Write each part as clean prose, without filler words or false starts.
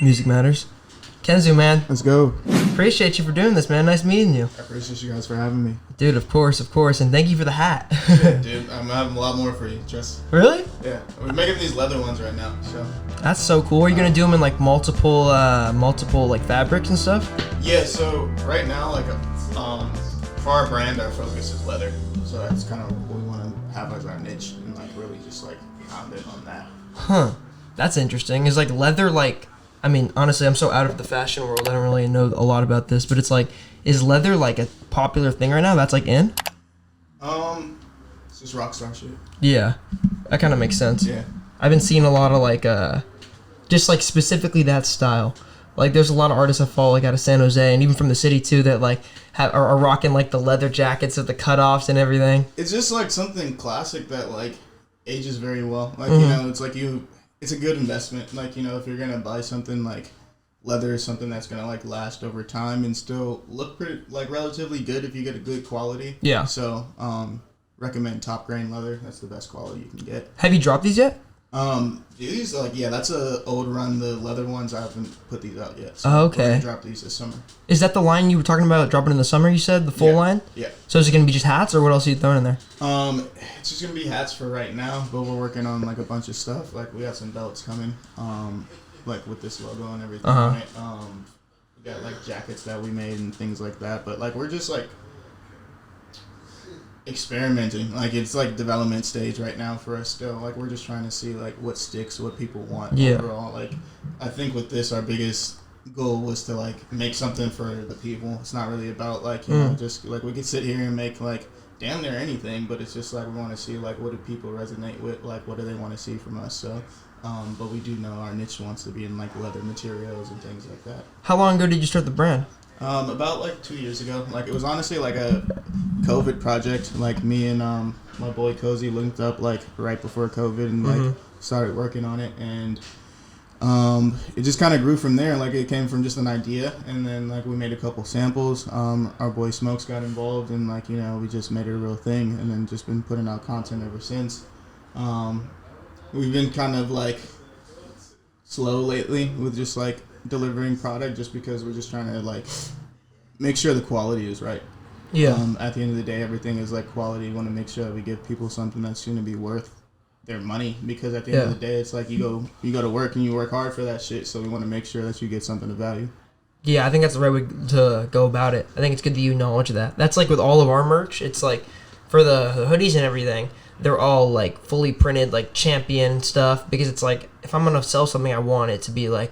Music matters. Kenzou, man. Let's go. Appreciate you for doing this, man. Nice meeting you. I appreciate you guys for having me. Dude, of course. And thank you for the hat. Shit, dude, I'm having a lot more for you. Trust. Really? Yeah, we're making these leather ones right now. So. That's so cool. Are you gonna do them in like multiple like fabrics and stuff? Yeah. So right now, like, for our brand, our focus is leather. So that's kind of what we want to have as our niche, and like really just like pound it on that. Huh. That's interesting. Is like leather like? I mean, honestly, I'm so out of the fashion world. I don't really know a lot about this, but it's like, is leather like a popular thing right now? That's like in? It's just rock star shit. Yeah, that kind of makes sense. Yeah. I've been seeing a lot of like, just like specifically that style. Like, there's a lot of artists I follow like out of San Jose and even from the city too that like are rocking like the leather jackets with the cutoffs and everything. It's just like something classic that like ages very well. Like you know, it's like it's a good investment. Like, you know, if you're gonna buy something like leather is something that's gonna like last over time and still look pretty like relatively good if you get a good quality. Yeah. So recommend top grain leather. That's the best quality you can get. Have you dropped these yet? These like that's a old run. The leather ones I haven't put these out yet. So Oh, okay. We're gonna drop these this summer. Is that the line you were talking about dropping in the summer? You said the full line. Yeah. So is it gonna be just hats or what else are you throwing in there? It's just gonna be hats for right now, but we're working on like a bunch of stuff. Like we got some belts coming. Like with this logo and everything on it. We got like jackets that we made and things like that. But like we're just like experimenting. Like it's like development stage right now for us still. Like we're just trying to see like what sticks, what people want overall. Like I think with this our biggest goal was to like make something for the people. It's not really about like, you know, just like we could sit here and make like damn near anything, but it's just like we want to see like what do people resonate with, like what do they want to see from us. So but we do know our niche wants to be in like leather materials and things like that. How long ago did you start the brand? About like 2 years ago. Like it was honestly like a COVID project. Like me and my boy Cozy linked up like right before COVID and like started working on it, and it just kind of grew from there. Like it came from just an idea, and then like we made a couple samples. Our boy Smokes got involved, and like, you know, we just made it a real thing, and then just been putting out content ever since. We've been kind of like slow lately with just like delivering product, just because we're just trying to like make sure the quality is right. Yeah. At the end of the day, everything is like quality. We want to make sure that we give people something that's going to be worth their money, because at the end of the day, it's like you go to work and you work hard for that shit. So we want to make sure that you get something of value. Yeah, I think that's the right way to go about it. I think it's good that you acknowledge that. That's like with all of our merch. It's like for the hoodies and everything, they're all like fully printed, like Champion stuff, because it's like if I'm gonna sell something, I want it to be like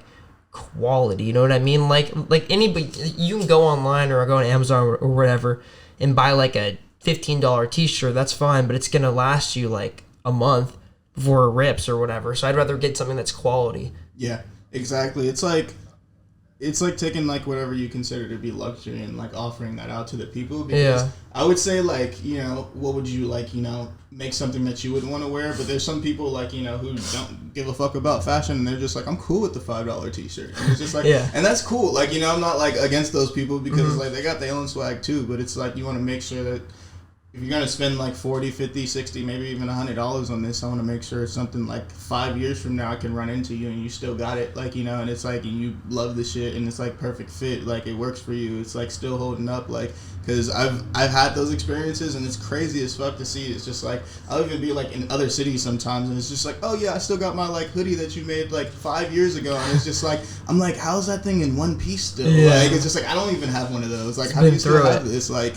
quality. You know what I mean? Like anybody, you can go online or go on Amazon or whatever and buy like a $15 t-shirt. That's fine, but it's gonna last you like a month before it rips or whatever. So I'd rather get something that's quality. Yeah, exactly. It's like taking like whatever you consider to be luxury and like offering that out to the people, because I would say like, you know, what would you like, you know, make something that you would want to wear, but there's some people like, you know, who don't give a fuck about fashion, and they're just like, I'm cool with the $5 t-shirt, and it's just like and that's cool. Like, you know, I'm not like against those people, because like they got their own swag too, but it's like you want to make sure that if you're going to spend like 40, 50, 60, maybe even $100 on this, I want to make sure it's something like 5 years from now I can run into you and you still got it. Like, you know, and it's like, and you love the shit and it's like perfect fit. Like it works for you. It's like still holding up. Like, cause I've had those experiences, and it's crazy as fuck to see. It's just like, I'll even be like in other cities sometimes, and it's just like, oh yeah, I still got my like hoodie that you made like 5 years ago. And it's just like, I'm like, how's that thing in one piece still? Like, it's just like, I don't even have one of those. Like, how do you still have this? Like,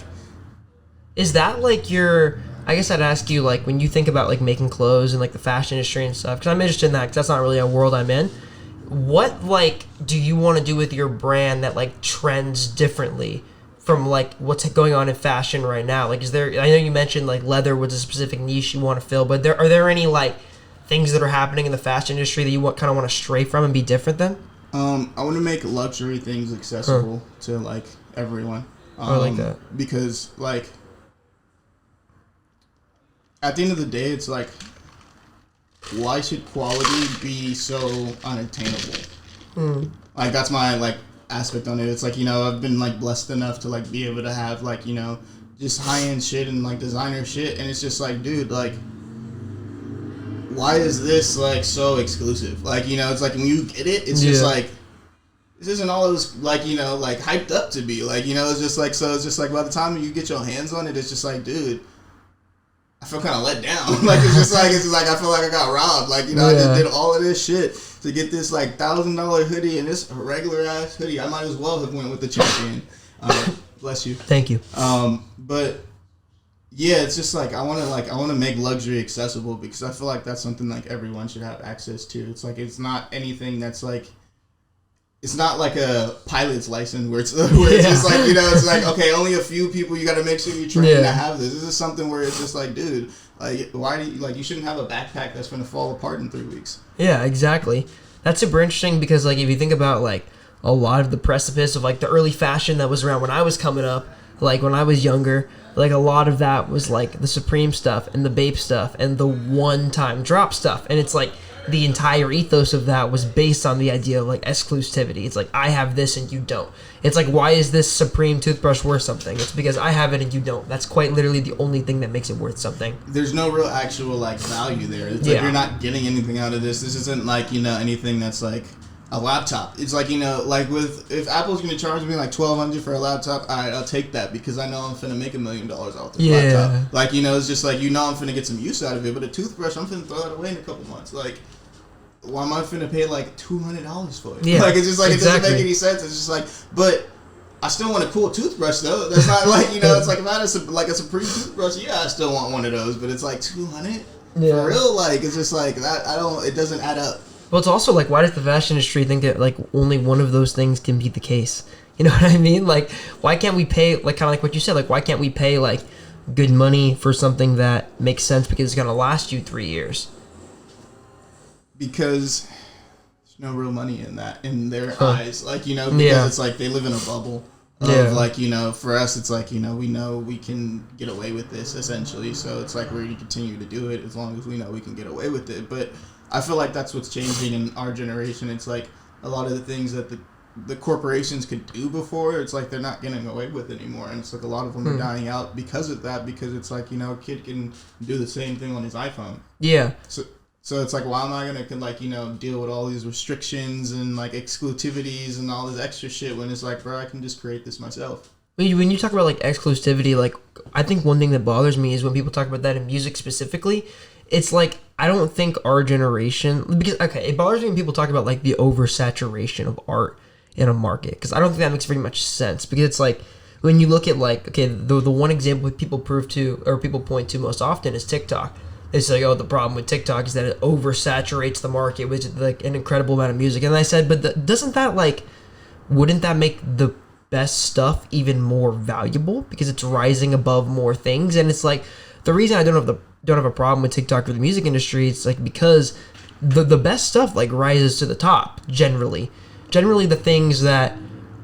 is that like your, I guess I'd ask you, like, when you think about like making clothes and like the fashion industry and stuff, because I'm interested in that, because that's not really a world I'm in. What like do you want to do with your brand that like trends differently from like what's going on in fashion right now? Like, is there, I know you mentioned like leather was a specific niche you want to fill, but are there any like things that are happening in the fashion industry that you kind of want to stray from and be different than? I want to make luxury things accessible to like everyone. I like that, because like, at the end of the day, it's like, why should quality be so unattainable? Like, that's my, like, aspect on it. It's like, you know, I've been, like, blessed enough to, like, be able to have, like, you know, just high-end shit and, like, designer shit. And it's just like, dude, like, why is this, like, so exclusive? Like, you know, it's like, when you get it, it's just like, this isn't all it was like, you know, like hyped up to be. Like, you know, it's just like, so it's just like by the time you get your hands on it, it's just like, dude, I feel kind of let down. Like, it's just like I feel like I got robbed. Like, you know, I just did all of this shit to get this like $1,000 hoodie and this regular ass hoodie. I might as well have went with the champion. Bless you. Thank you. But yeah, it's just like I want to make luxury accessible because I feel like that's something like everyone should have access to. It's like it's not anything that's like. It's not like a pilot's license where it's just like, you know, it's like, okay, only a few people, you got to make sure you train to have this. This is something where it's just like, dude, like, why do you, like, you shouldn't have a backpack that's going to fall apart in 3 weeks. Yeah, exactly. That's super interesting because, like, if you think about, like, a lot of the precipice of, like, the early fashion that was around when I was coming up, like, when I was younger, like, a lot of that was, like, the Supreme stuff and the Bape stuff and the one-time drop stuff. And it's, like, the entire ethos of that was based on the idea of like exclusivity. It's like, I have this and you don't. It's like, why is this Supreme toothbrush worth something? It's because I have it and you don't. That's quite literally the only thing that makes it worth something. There's no real actual like value there. It's like you're not getting anything out of this. This isn't like, you know, anything that's like a laptop. It's like, you know, like with, if Apple's going to charge me like $1,200 for a laptop, alright, I'll take that because I know I'm finna make $1 million off this laptop. Like, you know, it's just like, you know, I'm finna get some use out of it, but a toothbrush, I'm finna throw that away in a couple months. Like, why am I finna pay like $200 for it? Yeah, like, it's just like, it doesn't make any sense. It's just like, but I still want a cool toothbrush though. That's not like, you know, it's like if I had a Supreme toothbrush, yeah, I still want one of those, but it's like $200 for real. Like, it's just like that. It doesn't add up. Well, it's also like, why does the fashion industry think that like only one of those things can be the case? You know what I mean? Like, why can't we pay, like, kind of like what you said, like, why can't we pay like good money for something that makes sense because it's gonna last you 3 years? Because there's no real money in that, in their eyes. Like, you know, because it's like they live in a bubble of like, you know, for us, it's like, you know we can get away with this essentially. So it's like we're going to continue to do it as long as we know we can get away with it. But I feel like that's what's changing in our generation. It's like a lot of the things that the corporations could do before, it's like they're not getting away with anymore. And it's like a lot of them are dying out because of that, because it's like, you know, a kid can do the same thing on his iPhone. Yeah. So it's like, why am I going to, like, you know, deal with all these restrictions and, like, exclusivities and all this extra shit when it's like, bro, I can just create this myself. When you talk about, like, exclusivity, like, I think one thing that bothers me is when people talk about that in music specifically, it's like, I don't think our generation, because, okay, it bothers me when people talk about, like, the oversaturation of art in a market, because I don't think that makes very much sense, because it's like, when you look at, like, okay, the one example people point to most often is TikTok. They say, oh, the problem with TikTok is that it oversaturates the market with like an incredible amount of music. And I said, but wouldn't that make the best stuff even more valuable because it's rising above more things? And it's like, the reason I don't have a problem with TikTok for the music industry, it's like because the best stuff like rises to the top generally. Generally, the things that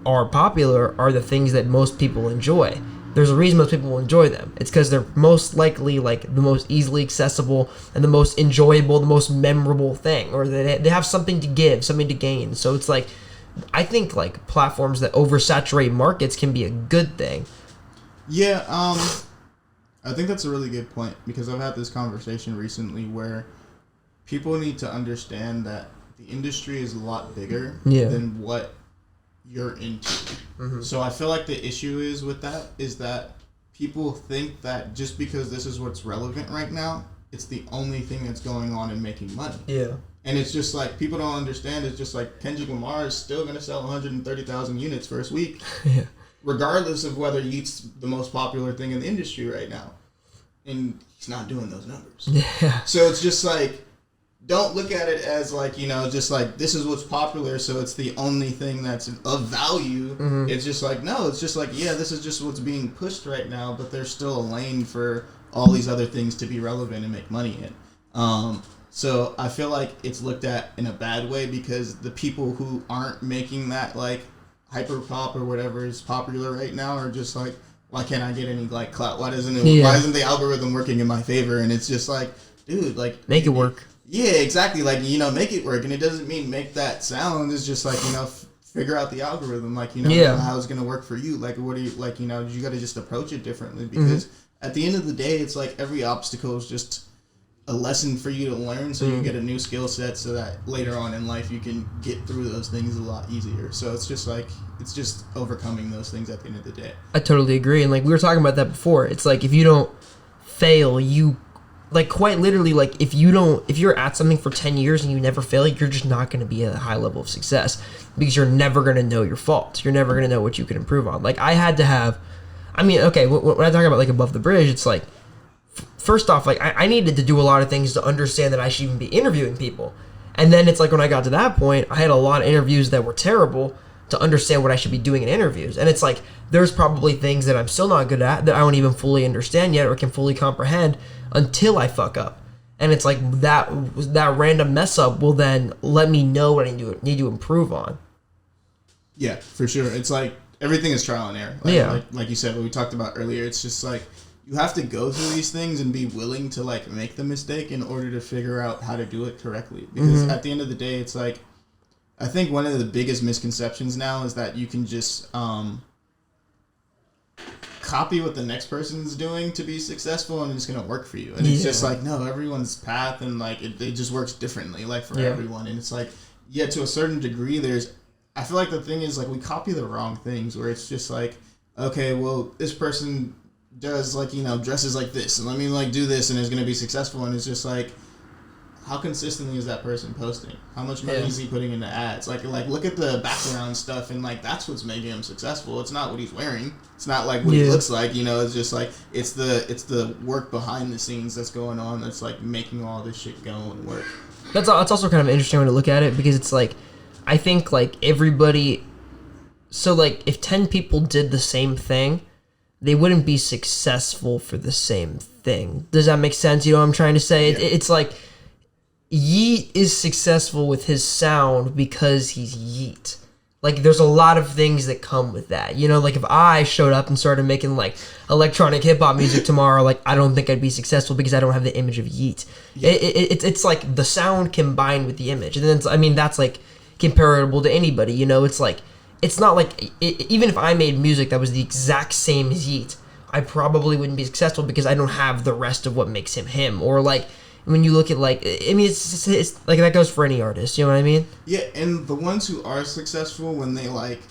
are popular are the things that most people enjoy. There's a reason most people will enjoy them. It's because they're most likely like the most easily accessible and the most enjoyable, the most memorable thing, or they have something to give, something to gain. So it's like, I think like platforms that oversaturate markets can be a good thing. Yeah, I think that's a really good point because I've had this conversation recently where people need to understand that the industry is a lot bigger than what you're into. Mm-hmm. So I feel like the issue is that people think that just because this is what's relevant right now, it's the only thing that's going on and making money. Yeah. And it's just like, people don't understand, it's just like Kendrick Lamar is still going to sell 130,000 units first week, regardless of whether he's the most popular thing in the industry right now. And he's not doing those numbers. Yeah. So it's just like, don't look at it as like, you know, just like this is what's popular, so it's the only thing that's of value. Mm-hmm. It's just like, no, it's just like, yeah, this is just what's being pushed right now, but there's still a lane for all these other things to be relevant and make money in. So I feel like it's looked at in a bad way because the people who aren't making that like hyper pop or whatever is popular right now are just like, why can't I get any like clout? Why isn't the algorithm working in my favor? And it's just like, dude, like make it work. Yeah, exactly. Like, you know, make it work. And it doesn't mean make that sound. It's just like, you know, figure out the algorithm. Like, you know, how it's going to work for you. Like, what do you, like, you know, you got to just approach it differently. Because at the end of the day, it's like every obstacle is just a lesson for you to learn, so you get a new skill set, so that later on in life you can get through those things a lot easier. So it's just overcoming those things at the end of the day. I totally agree, and like we were talking about that before. It's like if you don't fail, you like quite literally like if you're at something for 10 years and you never fail, you're just not going to be at a high level of success because you're never going to know your faults. You're never going to know what you can improve on. Like I had to have, I mean, okay, when I talk about like Above the Bridge, it's like first off, like I needed to do a lot of things to understand that I should even be interviewing people. And then it's like when I got to that point, I had a lot of interviews that were terrible to understand what I should be doing in interviews. And it's like there's probably things that I'm still not good at that I don't even fully understand yet or can fully comprehend until I fuck up. And it's like that random mess up will then let me know what I need to improve on. Yeah, for sure. It's like everything is trial and error. Like you said, what we talked about earlier, it's just like you have to go through these things and be willing to like make the mistake in order to figure out how to do it correctly. Because at the end of the day, it's like, I think one of the biggest misconceptions now is that you can just copy what the next person's doing to be successful and it's going to work for you. And it's just like, no, everyone's path and like it just works differently like for everyone. And it's like, to a certain degree, I feel like the thing is like we copy the wrong things where it's just like, okay, well, this person does like, dresses like this and let me like do this and it's going to be successful. And it's just like, how consistently is that person posting? How much money is he putting into ads? Like look at the background stuff and like that's what's making him successful. It's not what he's wearing. It's not like what he looks like. It's just like it's the work behind the scenes that's going on that's like making all this shit go and work. That's also kind of an interesting way to look at it because it's like I think like everybody. So like if 10 people did the same thing, they wouldn't be successful for the same thing. Does that make sense? You know what I'm trying to say? Yeah. It's like Yeet is successful with his sound because he's Yeet. Like, there's a lot of things that come with that. Like, if I showed up and started making, like, electronic hip-hop music tomorrow, like, I don't think I'd be successful because I don't have the image of Yeet. Yeah. It's like the sound combined with the image. And then, that's, like, comparable to anybody, It's like, it's not like, even if I made music that was the exact same as Yeet, I probably wouldn't be successful because I don't have the rest of what makes him him. Or, like, when you look at, like, I mean, it's like, that goes for any artist, you know what I mean? Yeah, and the ones who are successful when they, like,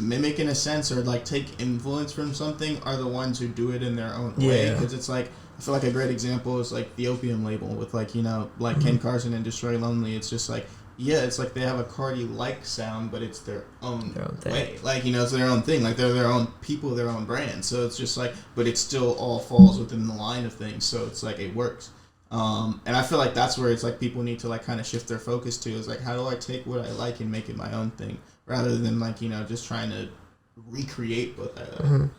mimic in a sense or, like, take influence from something are the ones who do it in their own way. Because it's, like, I feel like a great example is, like, the Opium label with, like, like Ken Carson and Destroy Lonely. It's just, like, it's like they have a Cardi-like sound, but it's their own way. Like, it's their own thing. Like, they're their own people, their own brand. So it's just, like, but it still all falls within the line of things. So it's, like, it works. And I feel like that's where it's like people need to like kind of shift their focus to is like how do I take what I like and make it my own thing rather than like just trying to recreate what I like.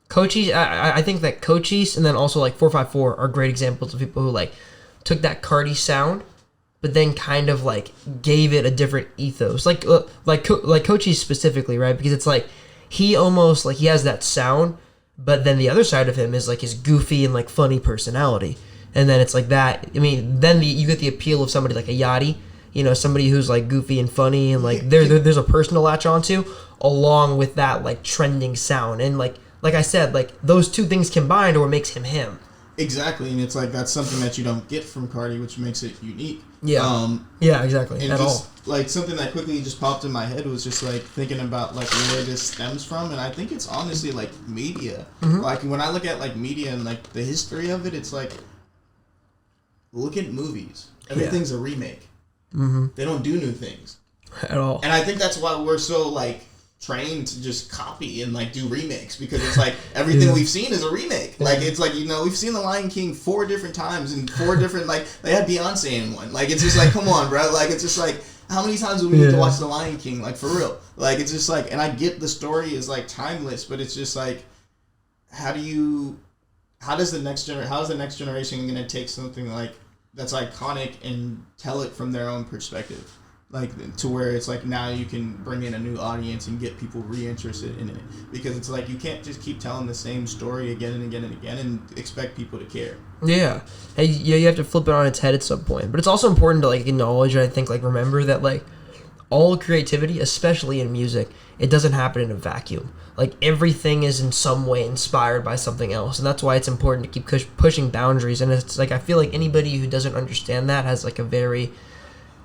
Cochise, I think that Cochise and then also like 454 are great examples of people who like took that Cardi sound but then kind of like gave it a different ethos like Cochise specifically, right? Because it's like he almost like he has that sound but then the other side of him is like his goofy and like funny personality. And then it's like that. I mean, then you get the appeal of somebody like a Yachty, somebody who's like goofy and funny, and like there's a person to latch onto, along with that like trending sound. And like I said, like those two things combined are what makes him him. Exactly, and it's like that's something that you don't get from Cardi, which makes it unique. Yeah. Yeah, exactly. And like something that quickly just popped in my head was just like thinking about like where this stems from, and I think it's honestly like media. Like when I look at like media and like the history of it, it's like. Look at movies. Everything's a remake. They don't do new things. At all. And I think that's why we're so, like, trained to just copy and, like, do remakes. Because it's like, everything we've seen is a remake. Like, it's like, we've seen The Lion King 4 different times and 4 different, like, they had Beyonce in one. Like, it's just like, come on, bro. Like, it's just like, how many times do we need to watch The Lion King? Like, for real. Like, it's just like, and I get the story is, like, timeless, but it's just like, how is the next generation going to take something, like, that's iconic and tell it from their own perspective, like to where it's like now you can bring in a new audience and get people reinterested in it because it's like you can't just keep telling the same story again and again and again and expect people to care. Yeah, you have to flip it on its head at some point. But it's also important to like acknowledge and I think like remember that like all creativity, especially in music, it doesn't happen in a vacuum. Like, everything is in some way inspired by something else, and that's why it's important to keep pushing boundaries. And it's like, I feel like anybody who doesn't understand that has like a very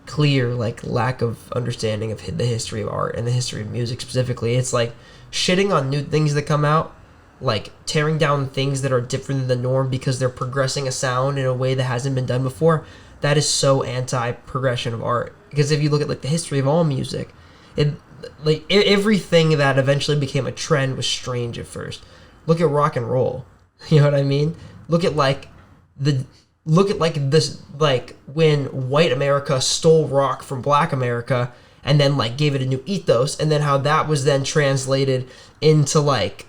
clear like lack of understanding of the history of art and the history of music specifically. It's like shitting on new things that come out, like tearing down things that are different than the norm because they're progressing a sound in a way that hasn't been done before. That is so anti-progression of art. Because if you look at like the history of all music, everything that eventually became a trend was strange at first. Look at rock and roll. You know what I mean? Look at this, like when white America stole rock from black America and then like gave it a new ethos, and then how that was then translated into like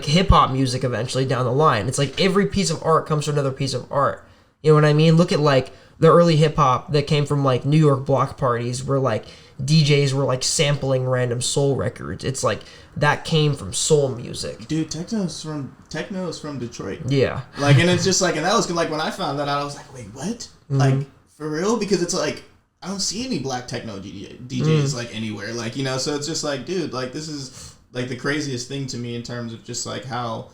hip hop music eventually down the line. It's like every piece of art comes from another piece of art. You know what I mean? Look at like the early hip hop that came from like New York block parties where like DJs were like sampling random soul records. It's like that came from soul music. Dude, techno's from Detroit. Yeah. Like, and it's just like, and that was like when I found that out, I was like, wait, what? Mm-hmm. Like, for real? Because it's like, I don't see any black techno DJs like anywhere. Like, you know, so it's just like, dude, like this is like the craziest thing to me in terms of just like how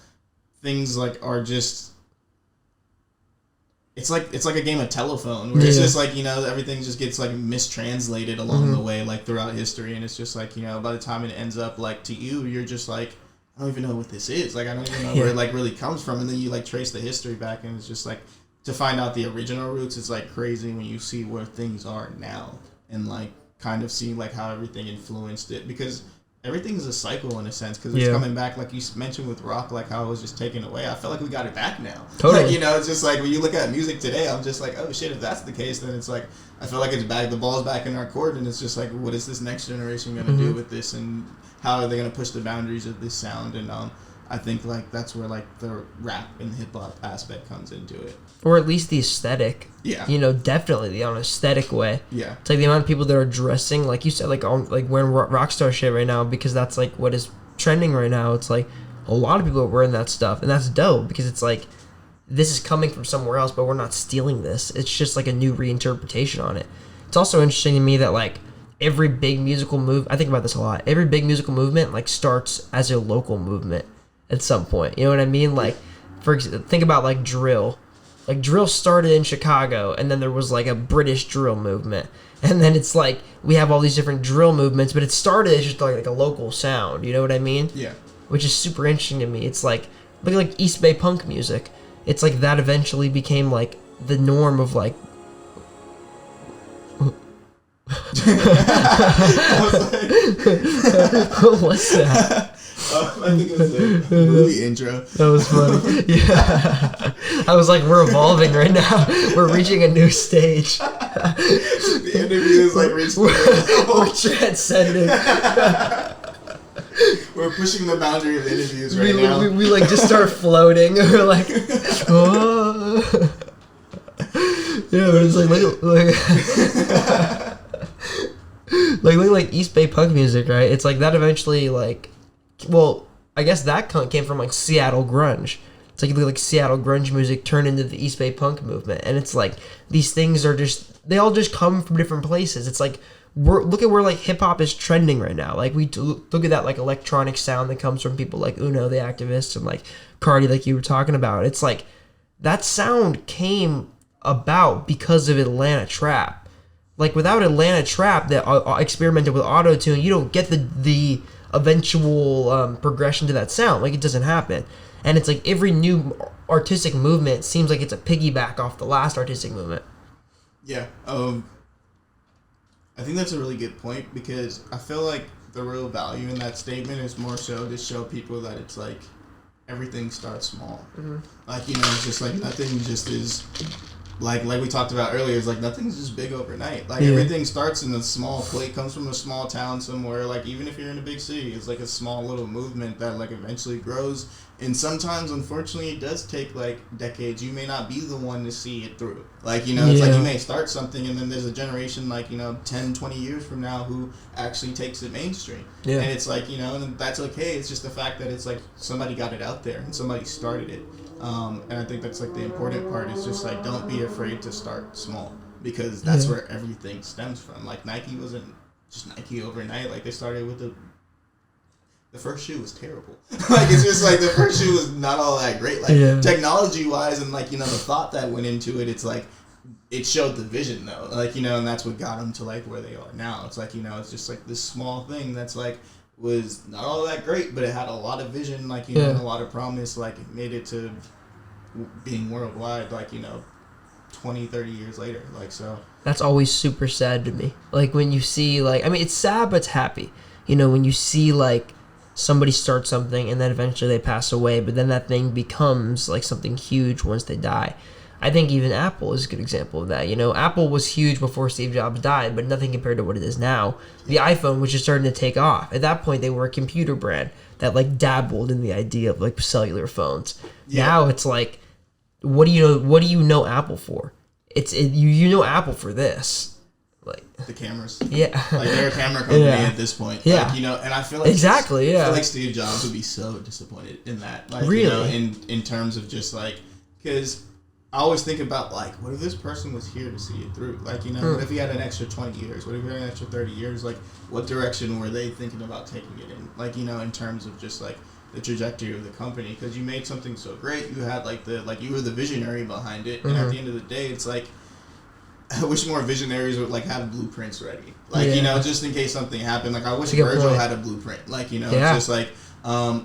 things like are just. It's like a game of telephone where it's just like, you know, everything just gets like mistranslated along the way, like throughout history, and it's just like, you know, by the time it ends up like to you, you're just like, I don't even know what this is. Like, I don't even know where it like really comes from, and then you like trace the history back, and it's just like to find out the original roots. It's like crazy when you see where things are now and like kind of see like how everything influenced it, because everything's a cycle in a sense, because it's coming back, like you mentioned with rock, like how it was just taken away. I feel like we got it back now. Totally. Like, you know, it's just like when you look at music today, I'm just like, oh shit, if that's the case, then it's like, I feel like it's back, the ball's back in our court, and it's just like, what is this next generation going to do with this, and how are they going to push the boundaries of this sound? And I think like that's where like the rap and hip hop aspect comes into it, or at least the aesthetic. Yeah, you know, definitely on an aesthetic way. Yeah, it's like the amount of people that are dressing like you said, like wearing rock star shit right now because that's like what is trending right now. It's like a lot of people are wearing that stuff, and that's dope because it's like this is coming from somewhere else, but we're not stealing this. It's just like a new reinterpretation on it. It's also interesting to me that like every big musical move, I think about this a lot. Every big musical movement like starts as a local movement at some point. You know what I mean? Like, think about like drill. Like drill started in Chicago, and then there was like a British drill movement, and then it's like we have all these different drill movements, but it started as just like a local sound. You know what I mean? Yeah. Which is super interesting to me. It's like look at like East Bay punk music. It's like that eventually became like the norm of like. What's that? I think it was the movie intro. That was funny. Yeah. I was like, we're evolving right now. We're reaching a new stage. The interview is like reaching. We're transcending. We're pushing the boundary of interviews right now. We like just start floating. We're like, oh. Yeah, but it's like look like East Bay punk music, right? It's like that eventually like. Well, I guess that came from like Seattle grunge. It's like you look like Seattle grunge music turned into the East Bay punk movement, and it's like these things are they all just come from different places. It's like look at where like hip hop is trending right now. Like we look at that like electronic sound that comes from people like Uno the Activist and like Cardi, like you were talking about. It's like that sound came about because of Atlanta trap. Like without Atlanta trap that experimented with auto-tune, you don't get the eventual progression to that sound. Like it doesn't happen. And it's like every new artistic movement seems like it's a piggyback off the last artistic movement. Yeah. I think that's a really good point, because I feel like the real value in that statement is more so to show people that it's like everything starts small. Mm-hmm. Like, you know, it's just like nothing just is like we talked about earlier, is like nothing's just big overnight. Like everything starts in a small place, comes from a small town somewhere. Like even if you're in a big city, it's like a small little movement that like eventually grows. And sometimes, unfortunately, it does take like decades. You may not be the one to see it through. Like, you know, it's like you may start something, and then there's a generation like, you know, 10, 20 years from now who actually takes it mainstream. Yeah. And it's like, you know, and that's okay. It's just the fact that it's like somebody got it out there and somebody started it. And I think that's like the important part is just like don't be afraid to start small, because that's where everything stems from. Like Nike wasn't just Nike overnight. Like they started with the first shoe was terrible. Like it's just like the first shoe was not all that great. Like technology wise and like, you know, the thought that went into it, it's like it showed the vision though. Like, you know, and that's what got them to like where they are now. It's like, you know, it's just like this small thing that's like was not all that great, but it had a lot of vision, like, you know, and a lot of promise. Like it made it to being worldwide, like, you know, 20, 30 years later. Like, so that's always super sad to me. Like when you see like, I mean, it's sad but it's happy. You know, when you see like somebody starts something and then eventually they pass away, but then that thing becomes like something huge once they die. I think even Apple is a good example of that. You know, Apple was huge before Steve Jobs died, but nothing compared to what it is now. The iPhone was just starting to take off. At that point, they were a computer brand that like dabbled in the idea of like cellular phones. Now it's like, what do you know Apple for? You know Apple for this. Like the cameras, like they're a camera company at this point. Like, you know, and I feel like I feel like Steve Jobs would be so disappointed in that. Like, really, you know, in terms of just like, because I always think about like, what if this person was here to see it through? Like, you know, what if he had an extra 20 years? What if he had an extra 30 years? Like, what direction were they thinking about taking it in? Like, you know, in terms of just like the trajectory of the company, because you made something so great. You had like you were the visionary behind it, and at the end of the day, it's like, I wish more visionaries would like have blueprints ready, like you know, just in case something happened. Like I wish Virgil had a blueprint, like, you know, it's just like,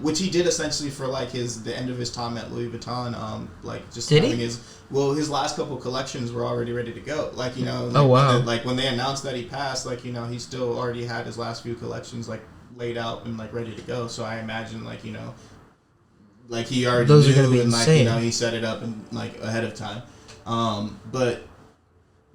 which he did essentially for like the end of his time at Louis Vuitton. Like just having his last couple collections were already ready to go. Like, you know, like, when they announced that he passed, like, you know, he still already had his last few collections like laid out and like ready to go. So I imagine, like, you know, like he already knew, and like, you know, he set it up and like ahead of time. But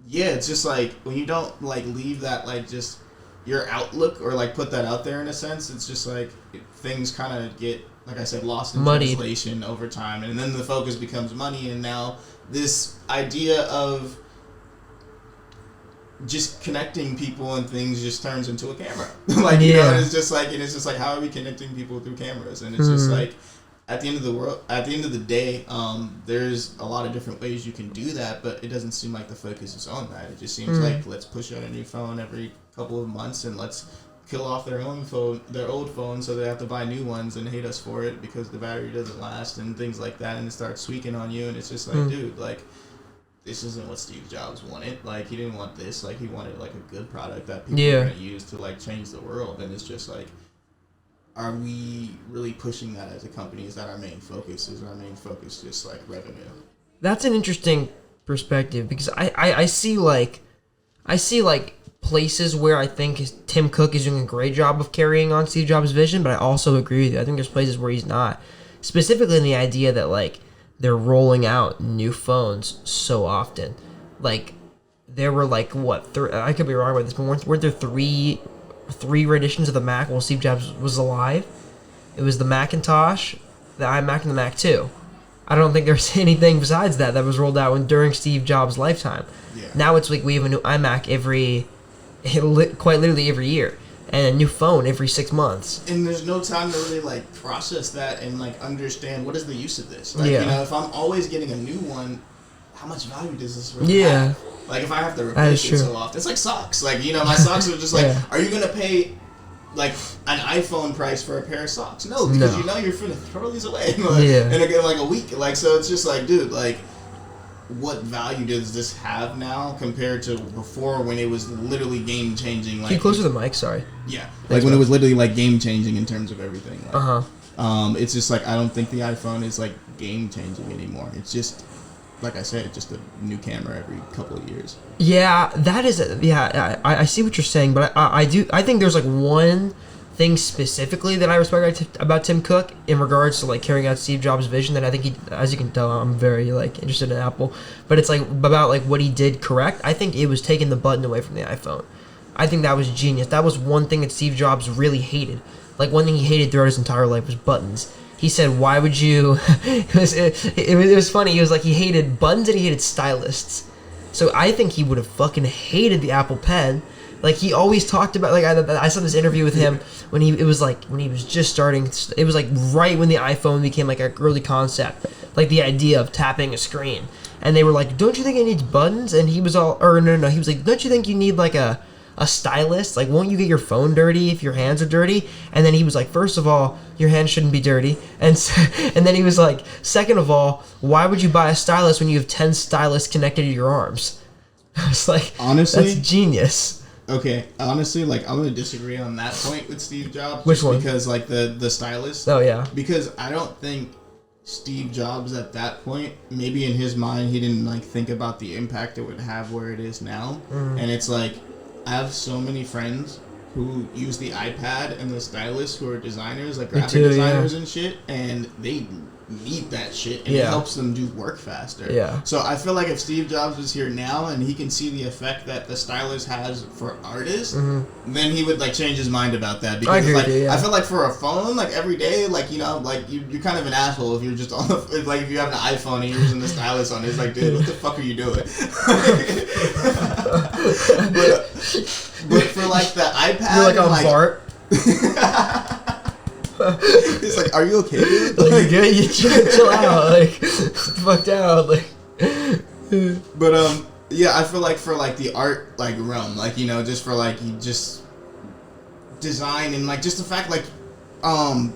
yeah, it's just like when you don't like leave that like just your outlook or like put that out there in a sense, it's just like things kind of get, like I said, lost in translation over time, and then the focus becomes money, and now this idea of just connecting people and things just turns into a camera. Like, you know, and it's just like how are we connecting people through cameras? And it's just like, at the end of the day, there's a lot of different ways you can do that, but it doesn't seem like the focus is on that. It just seems like, let's push out a new phone every couple of months, and let's kill off their old phone, so they have to buy new ones and hate us for it because the battery doesn't last and things like that, and it starts tweaking on you, and it's just like, dude, like, this isn't what Steve Jobs wanted. Like, he didn't want this. Like, he wanted like a good product that people are gonna use to like change the world, and it's just like, are we really pushing that as a company? Is that our main focus? Is our main focus just like revenue? That's an interesting perspective, because I see like places where I think Tim Cook is doing a great job of carrying on Steve Jobs' vision, but I also agree with you. I think there's places where he's not. Specifically in the idea that like they're rolling out new phones so often. Like there were like I could be wrong about this, but weren't there three renditions of the Mac while Steve Jobs was alive? It was the Macintosh, the iMac, and the Mac 2. I don't think there's anything besides that was rolled out during Steve Jobs' lifetime. Yeah. Now it's like we have a new iMac quite literally every year, and a new phone every 6 months. And there's no time to really like process that and like understand what is the use of this. Like, you know, if I'm always getting a new one, how much value does this really have? Like, if I have to replace it so often, it's like socks. Like, you know, my socks are just like, are you gonna pay like an iPhone price for a pair of socks? No, because you know you're finna throw these away in like a week. Like, so it's just like, dude, like, what value does this have now compared to before, when it was literally game changing? Like, keep closer to the mic, sorry. Yeah, like when it was literally like game changing in terms of everything. Like, it's just like, I don't think the iPhone is like game changing anymore. It's just, like I said, just a new camera every couple of years. Yeah, that is. I see what you're saying, but I think there's like one thing specifically that I respect about Tim Cook in regards to like carrying out Steve Jobs' vision, that I think he, as you can tell, I'm very like interested in Apple, but it's like about like what he did correct. I think it was taking the button away from the iPhone. I think that was genius. That was one thing that Steve Jobs really hated. Like, one thing he hated throughout his entire life was buttons. He said, why would you... it was funny. He was like, he hated buttons and he hated stylists. So I think he would have fucking hated the Apple Pen. Like, he always talked about... Like, I saw this interview with him when he was just starting... It was like right when the iPhone became like an early concept. Like, the idea of tapping a screen. and they were like, "Don't you think it needs buttons?" And he was all, or no, he was like, "Don't you think you need like a stylus? Like, won't you get your phone dirty if your hands are dirty?" And then he was like, "First of all, your hands shouldn't be dirty." And and then he was like, "Second of all, why would you buy a stylus when you have 10 stylus connected to your arms?" I was like, honestly, that's genius. Okay, honestly, like, I'm gonna disagree on that point with Steve Jobs. Which one? Because like the stylus. Oh yeah. Because I don't think Steve Jobs at that point, maybe in his mind, he didn't like think about the impact it would have where it is now. And it's like, I have so many friends who use the iPad and the stylus who are designers, like graphic designers and shit, and they need that shit, and it helps them do work faster. Yeah. So I feel like if Steve Jobs was here now and he can see the effect that the stylus has for artists, then he would like change his mind about that. Because I feel like for a phone, like every day, like, you know, like you're kind of an asshole if you're just on the, like if you have an iPhone and you're using the stylus on it. It's like, dude, what the fuck are you doing? but for like the iPad, you're like on Bart. It's like, are you okay, dude? Like, yeah, you chill out, like, fucked out, like. But yeah, I feel like for like the art like realm, like, you know, just for like you just design and like just the fact like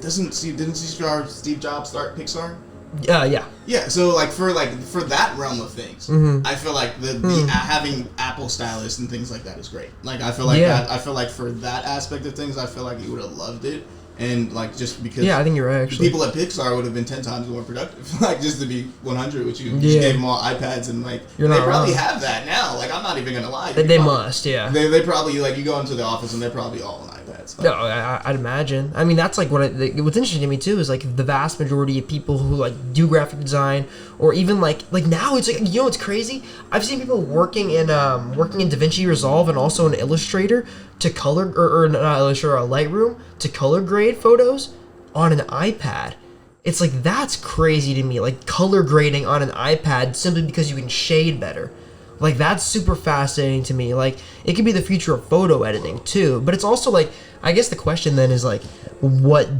didn't Steve Jobs start Pixar? Yeah. Yeah, so like for that realm of things, I feel like the having Apple stylus and things like that is great. Like I feel like I feel like for that aspect of things, I feel like you would have loved it. And like just because I think you're right, actually. People at Pixar would have been 10 times more productive. Like just to be 100 with you, just gave them all iPads and like they probably have that now. Like I'm not even gonna lie. They must, yeah. They probably like you go into the office and they're probably all on iPads. No, I'd imagine. I mean, that's like what's interesting to me too is like the vast majority of people who like do graphic design or even like now it's like, you know, it's crazy. I've seen people working in DaVinci Resolve and also in Illustrator to color or not Illustrator, Lightroom to color grade photos on an iPad. It's like, that's crazy to me, like color grading on an iPad simply because you can shade better. Like that's super fascinating to me. Like it could be the future of photo editing too, but it's also like, I guess the question then is like, what is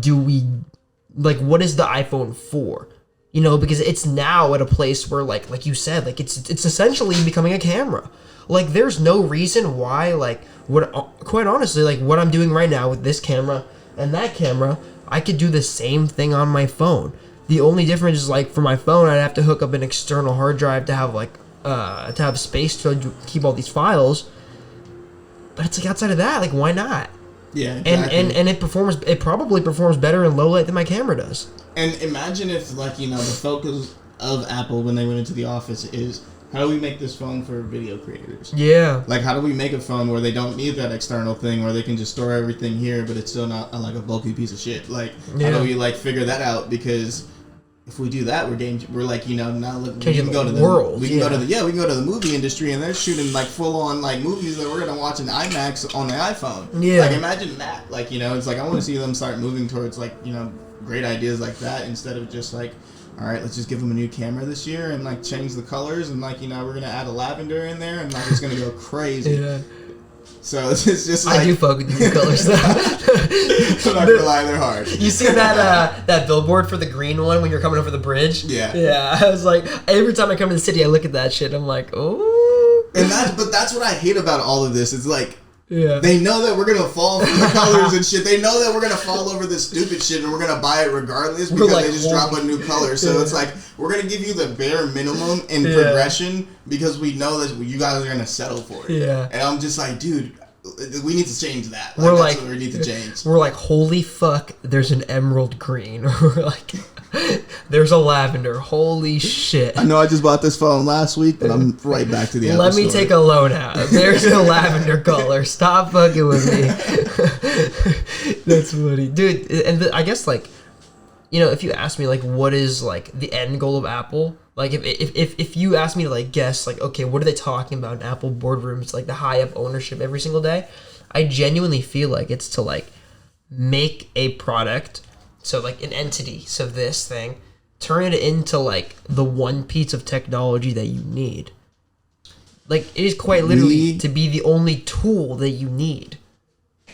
the iPhone for? You know, because it's now at a place where like you said, like it's essentially becoming a camera. Like there's no reason why, like, quite honestly, like what I'm doing right now with this camera and that camera, I could do the same thing on my phone. The only difference is like for my phone, I'd have to hook up an external hard drive to have like to have space to keep all these files. But it's like outside of that, like why not? Yeah, exactly. And it probably performs better in low light than my camera does. And imagine if, like, you know, the focus of Apple when they went into the office is, how do we make this phone for video creators? Yeah. Like, how do we make a phone where they don't need that external thing, where they can just store everything here, but it's still not like a bulky piece of shit? Like, how do we like figure that out? Because if we do that, we're like, you know, now look, we can go to the world. We can go to the movie industry, and they're shooting like full on like movies that we're gonna watch in IMAX on the iPhone. Yeah. Like imagine that. Like, you know, it's like I want to see them start moving towards like, you know, great ideas like that instead of just like, all right, let's just give them a new camera this year and like change the colors and like, you know, we're gonna add a lavender in there and like it's gonna go crazy. Yeah. So it's just like, I do fuck with the new colors though. I'm not gonna lie, they're hard. You see that billboard for the green one when you're coming over the bridge? Yeah. Yeah. I was like, every time I come to the city, I look at that shit. I'm like, oh. And that's what I hate about all of this. It's like, they know that we're gonna fall for the colors and shit. They know that we're gonna fall over this stupid shit and we're gonna buy it regardless because like, they just drop a new color. So it's like, we're gonna give you the bare minimum in progression because we know that you guys are gonna settle for it. Yeah. And I'm just like, dude, we need to change that. Like, that's what we need to change. We're like, holy fuck, there's an emerald green. We're like, there's a lavender. Holy shit. I know I just bought this phone last week, but I'm right back to the Apple Let me store. take a loan out. There's a lavender color. Stop fucking with me. That's funny. Dude, and I guess, like, you know, if you ask me, like, what is, like, the end goal of Apple? Like, if you ask me to, like, guess, like, okay, what are they talking about in Apple boardrooms, like, the high-up ownership every single day? I genuinely feel like it's to, like, make a product, so, like, an entity, so this thing, turn it into, like, the one piece of technology that you need. Like, it is quite literally to be the only tool that you need.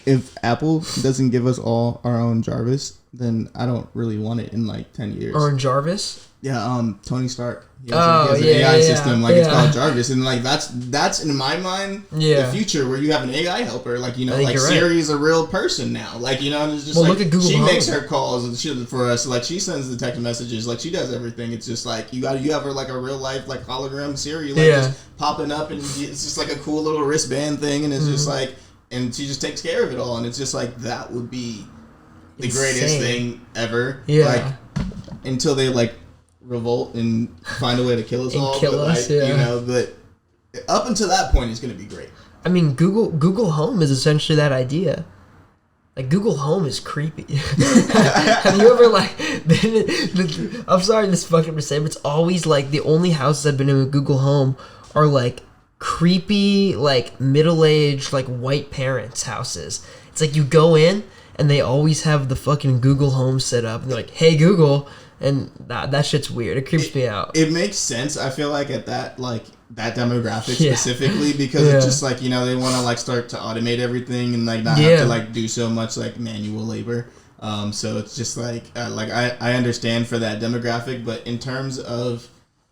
if Apple doesn't give us all our own Jarvis, then I don't really want it in like 10 years. Or in Jarvis? Yeah, Tony Stark. He has an AI system, like it's called Jarvis, and like that's in my mind the future where you have an AI helper, like like Siri is a real person now, like and it's just look at Google she Home. makes her calls and for us, like she sends the text messages, like she does everything. It's just like you have her like a real life like hologram Siri, like just popping up, and it's just like a cool little wristband thing, and it's just like, and she just takes care of it all, and it's just like that would be the greatest thing ever, like until they like revolt and find a way to kill us all. But up until that point, it's going to be great. I mean, Google Home is essentially that idea. Like, Google Home is creepy. Have you ever, like, I'm sorry this fucking to say, but it's always, like, the only houses I've been in with Google Home are, like, creepy, like, middle-aged, like, white parents' houses. It's like, you go in, and they always have the fucking Google Home set up, and they're like, hey, Google. And that shit's weird. It creeps me out. It makes sense, I feel like, at that demographic specifically, because it's just like, they want to like start to automate everything and like not have to like do so much like manual labor. So it's just like I understand for that demographic, but in terms of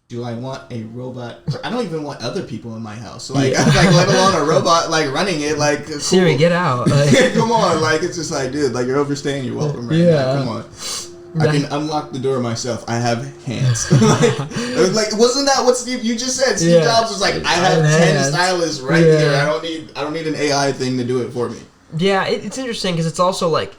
do I want a robot? I don't even want other people in my house. Like let alone a robot like running it. Like cool. Siri, get out. Come on, like it's just like, dude, like you're overstaying your welcome right now. Come on. I can unlock the door myself. I have hands. like wasn't that what you just said? Steve Jobs was like, I have 10 stylists right here. I don't need an AI thing to do it for me. Yeah, it's interesting because it's also like,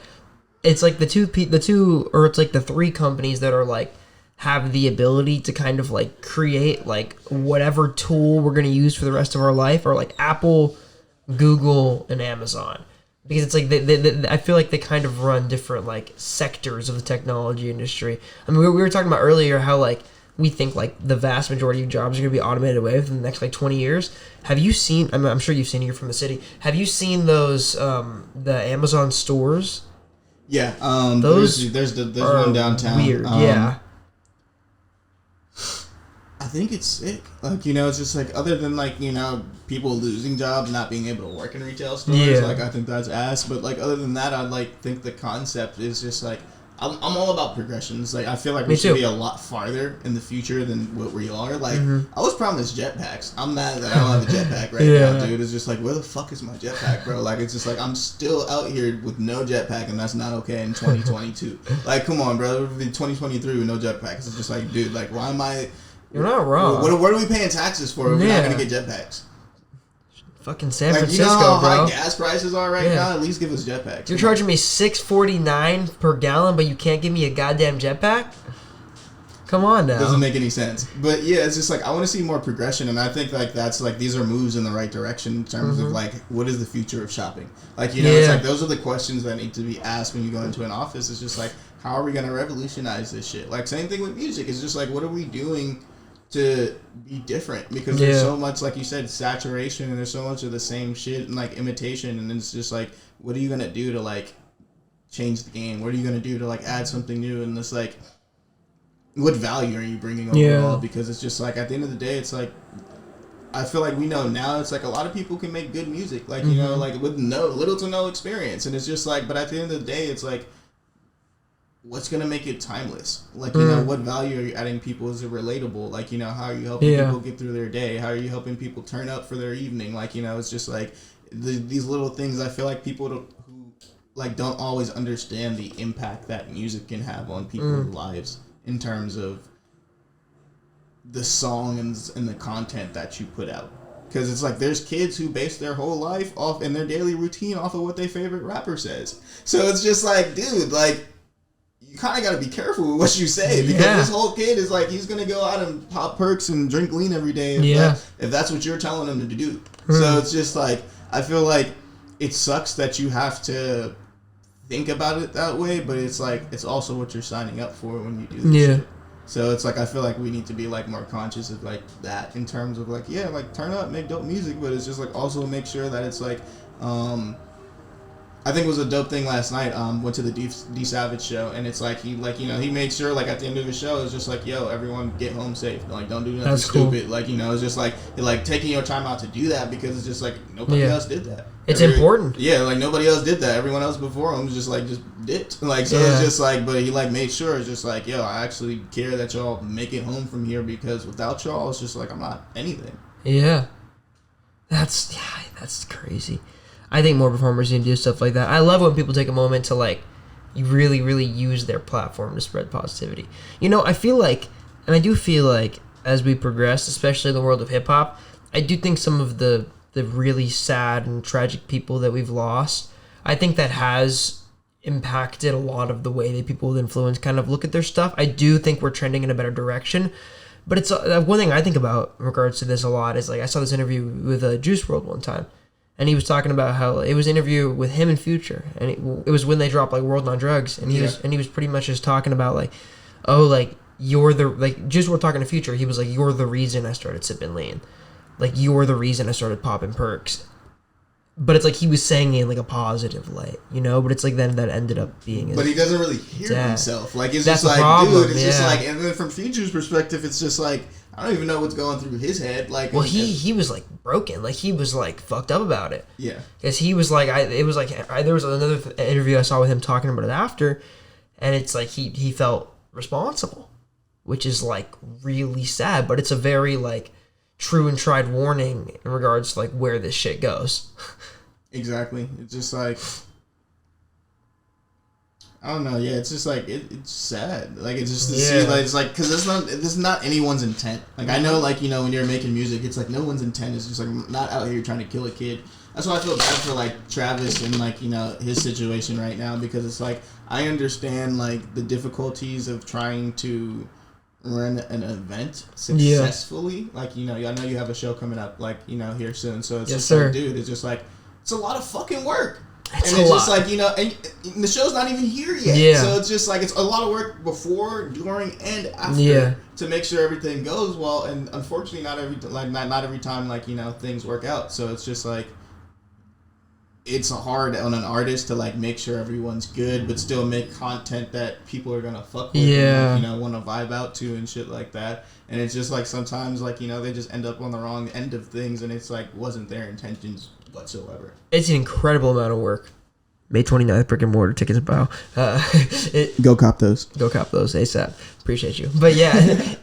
it's like the two, or it's like the three companies that are like have the ability to kind of like create like whatever tool we're gonna use for the rest of our life, are like Apple, Google, and Amazon. Because it's like they I feel like they kind of run different like sectors of the technology industry. I mean, we were talking about earlier how like we think like the vast majority of jobs are going to be automated away within the next like 20 years. Have you seen? I'm sure you've seen it. You're from the city. Have you seen those the Amazon stores? Yeah. Those there's one downtown. Weird. Yeah. I think it's sick. Like, it's just like, other than like, people losing jobs, not being able to work in retail stores, like I think that's ass. But like, other than that, I like think the concept is just like, I'm all about progressions. Like, I feel like we should be a lot farther in the future than what we are. Like, I was promised jetpacks. I'm mad that I don't have a jetpack right now, dude. It's just like, where the fuck is my jetpack, bro? Like, it's just like, I'm still out here with no jetpack, and that's not okay in 2022. Like, come on, bro. It would be 2023 with no jetpacks. It's just like, dude, like, why am I... You're not wrong. What are we paying taxes for if we're not going to get jetpacks? Fucking San Francisco, you know how bro. high gas prices are right now? At least give us jetpacks. You're charging me $6.49 per gallon, but you can't give me a goddamn jetpack? Come on now. Doesn't make any sense. But yeah, it's just like, I want to see more progression, and I think like that's like, these are moves in the right direction in terms of like, what is the future of shopping? Like, it's like, those are the questions that need to be asked when you go into an office. It's just like, how are we going to revolutionize this shit? Like, same thing with music. It's just like, what are we doing to be different? Because there's so much, like you said, saturation, and there's so much of the same shit and like imitation, and then it's just like, what are you gonna do to like change the game? What are you gonna do to like add something new? And it's like, what value are you bringing overall? Because it's just like, at the end of the day, it's like, I feel like we know now, it's like a lot of people can make good music, like like with little to no experience, and it's just like, but at the end of the day, it's like, what's gonna make it timeless? Like, what value are you adding people? Is it relatable? Like, how are you helping people get through their day? How are you helping people turn up for their evening? Like, it's just like these little things. I feel like people who like don't always understand the impact that music can have on people's lives in terms of the songs and the content that you put out. Because it's like, there's kids who base their whole life off in their daily routine off of what their favorite rapper says. So it's just like, dude, like, you kind of got to be careful with what you say, because this whole kid is like, he's going to go out and pop perks and drink lean every day if that's what you're telling him to do. So it's just like, I feel like it sucks that you have to think about it that way, but it's like, it's also what you're signing up for when you do this shit. So it's like, I feel like we need to be like more conscious of like that, in terms of like, like turn up, make dope music, but it's just like also make sure that it's like, I think it was a dope thing last night. Went to the D Savage show, and it's like he made sure like at the end of the show, it's just like, yo, everyone get home safe. Like, don't do nothing stupid. Cool. Like, it's just like taking your time out to do that, because it's just like nobody else did that. It's important. Yeah, like nobody else did that. Everyone else before him just dipped. Like, so it's just like, but he made sure it's just like, yo, I actually care that y'all make it home from here, because without y'all, it's just like I'm not anything. Yeah, that's crazy. I think more performers need to do stuff like that. I love when people take a moment to really, really use their platform to spread positivity. I feel like, and I do feel like as we progress, especially in the world of hip hop, I do think some of the really sad and tragic people that we've lost, I think that has impacted a lot of the way that people with influence kind of look at their stuff. I do think we're trending in a better direction. But it's one thing I think about in regards to this a lot is, like, I saw this interview with Juice WRLD one time, and he was talking about how it was an interview with him and Future, and it was when they dropped World on Drugs, and he was pretty much just talking about you're the Juice WRLD talking to Future, he was like, you're the reason I started sipping lean, you're the reason I started popping perks. But it's he was saying it in a positive light, but it's then that ended up being his. But he doesn't really hear himself. It's that's just problem, dude, it's just and then from Future's perspective, it's just I don't even know what's going through his head. Well, he was broken. He was fucked up about it. Yeah. Because he was there was another interview I saw with him talking about it after, and it's he felt responsible, which is really sad, but it's a very true and tried warning in regards to where this shit goes. Exactly. It's just I don't know. Yeah, it's just it's sad. It's just to see it's because it's not anyone's intent. I know when you're making music, it's no one's intent is just not out here trying to kill a kid. That's why I feel bad for Travis and his situation right now, because it's I understand the difficulties of trying to run an event successfully. I know you have a show coming up here soon, so it's just dude, it's just it's a lot of fucking work. It's just and the show's not even here yet. Yeah. So it's just it's a lot of work before, during, and after to make sure everything goes well. And unfortunately, not every time things work out. So it's just it's hard on an artist to make sure everyone's good, but still make content that people are gonna fuck with, and, want to vibe out to and shit like that. And it's just sometimes they just end up on the wrong end of things, and it's wasn't their intentions whatsoever. It's an incredible amount of work. May 29th, Brick Mortar, tickets about. Go cop those. Go cop those ASAP. Appreciate you. But yeah,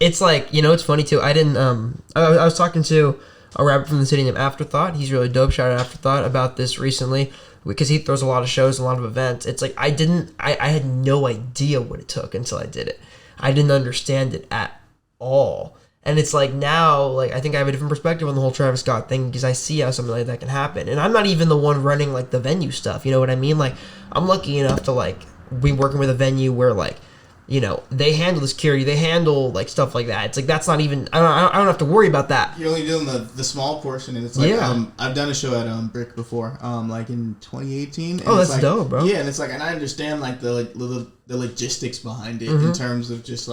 it's it's funny too. I didn't. I was talking to a rapper from the city named Afterthought. He's really dope. Shout out Afterthought about this recently, because he throws a lot of shows, a lot of events. It's I had no idea what it took until I did it. I didn't understand it at all. And it's now, I think I have a different perspective on the whole Travis Scott thing, because I see how something like that can happen. And I'm not even the one running the venue stuff, you know what I mean? I'm lucky enough to be working with a venue where they handle the security, they handle stuff like that. It's that's not even, I don't have to worry about that. You're only doing the small portion, and it's I've done a show at Brick before, in 2018. And that's dope, bro. Yeah, and it's and I understand the logistics behind it, in terms of just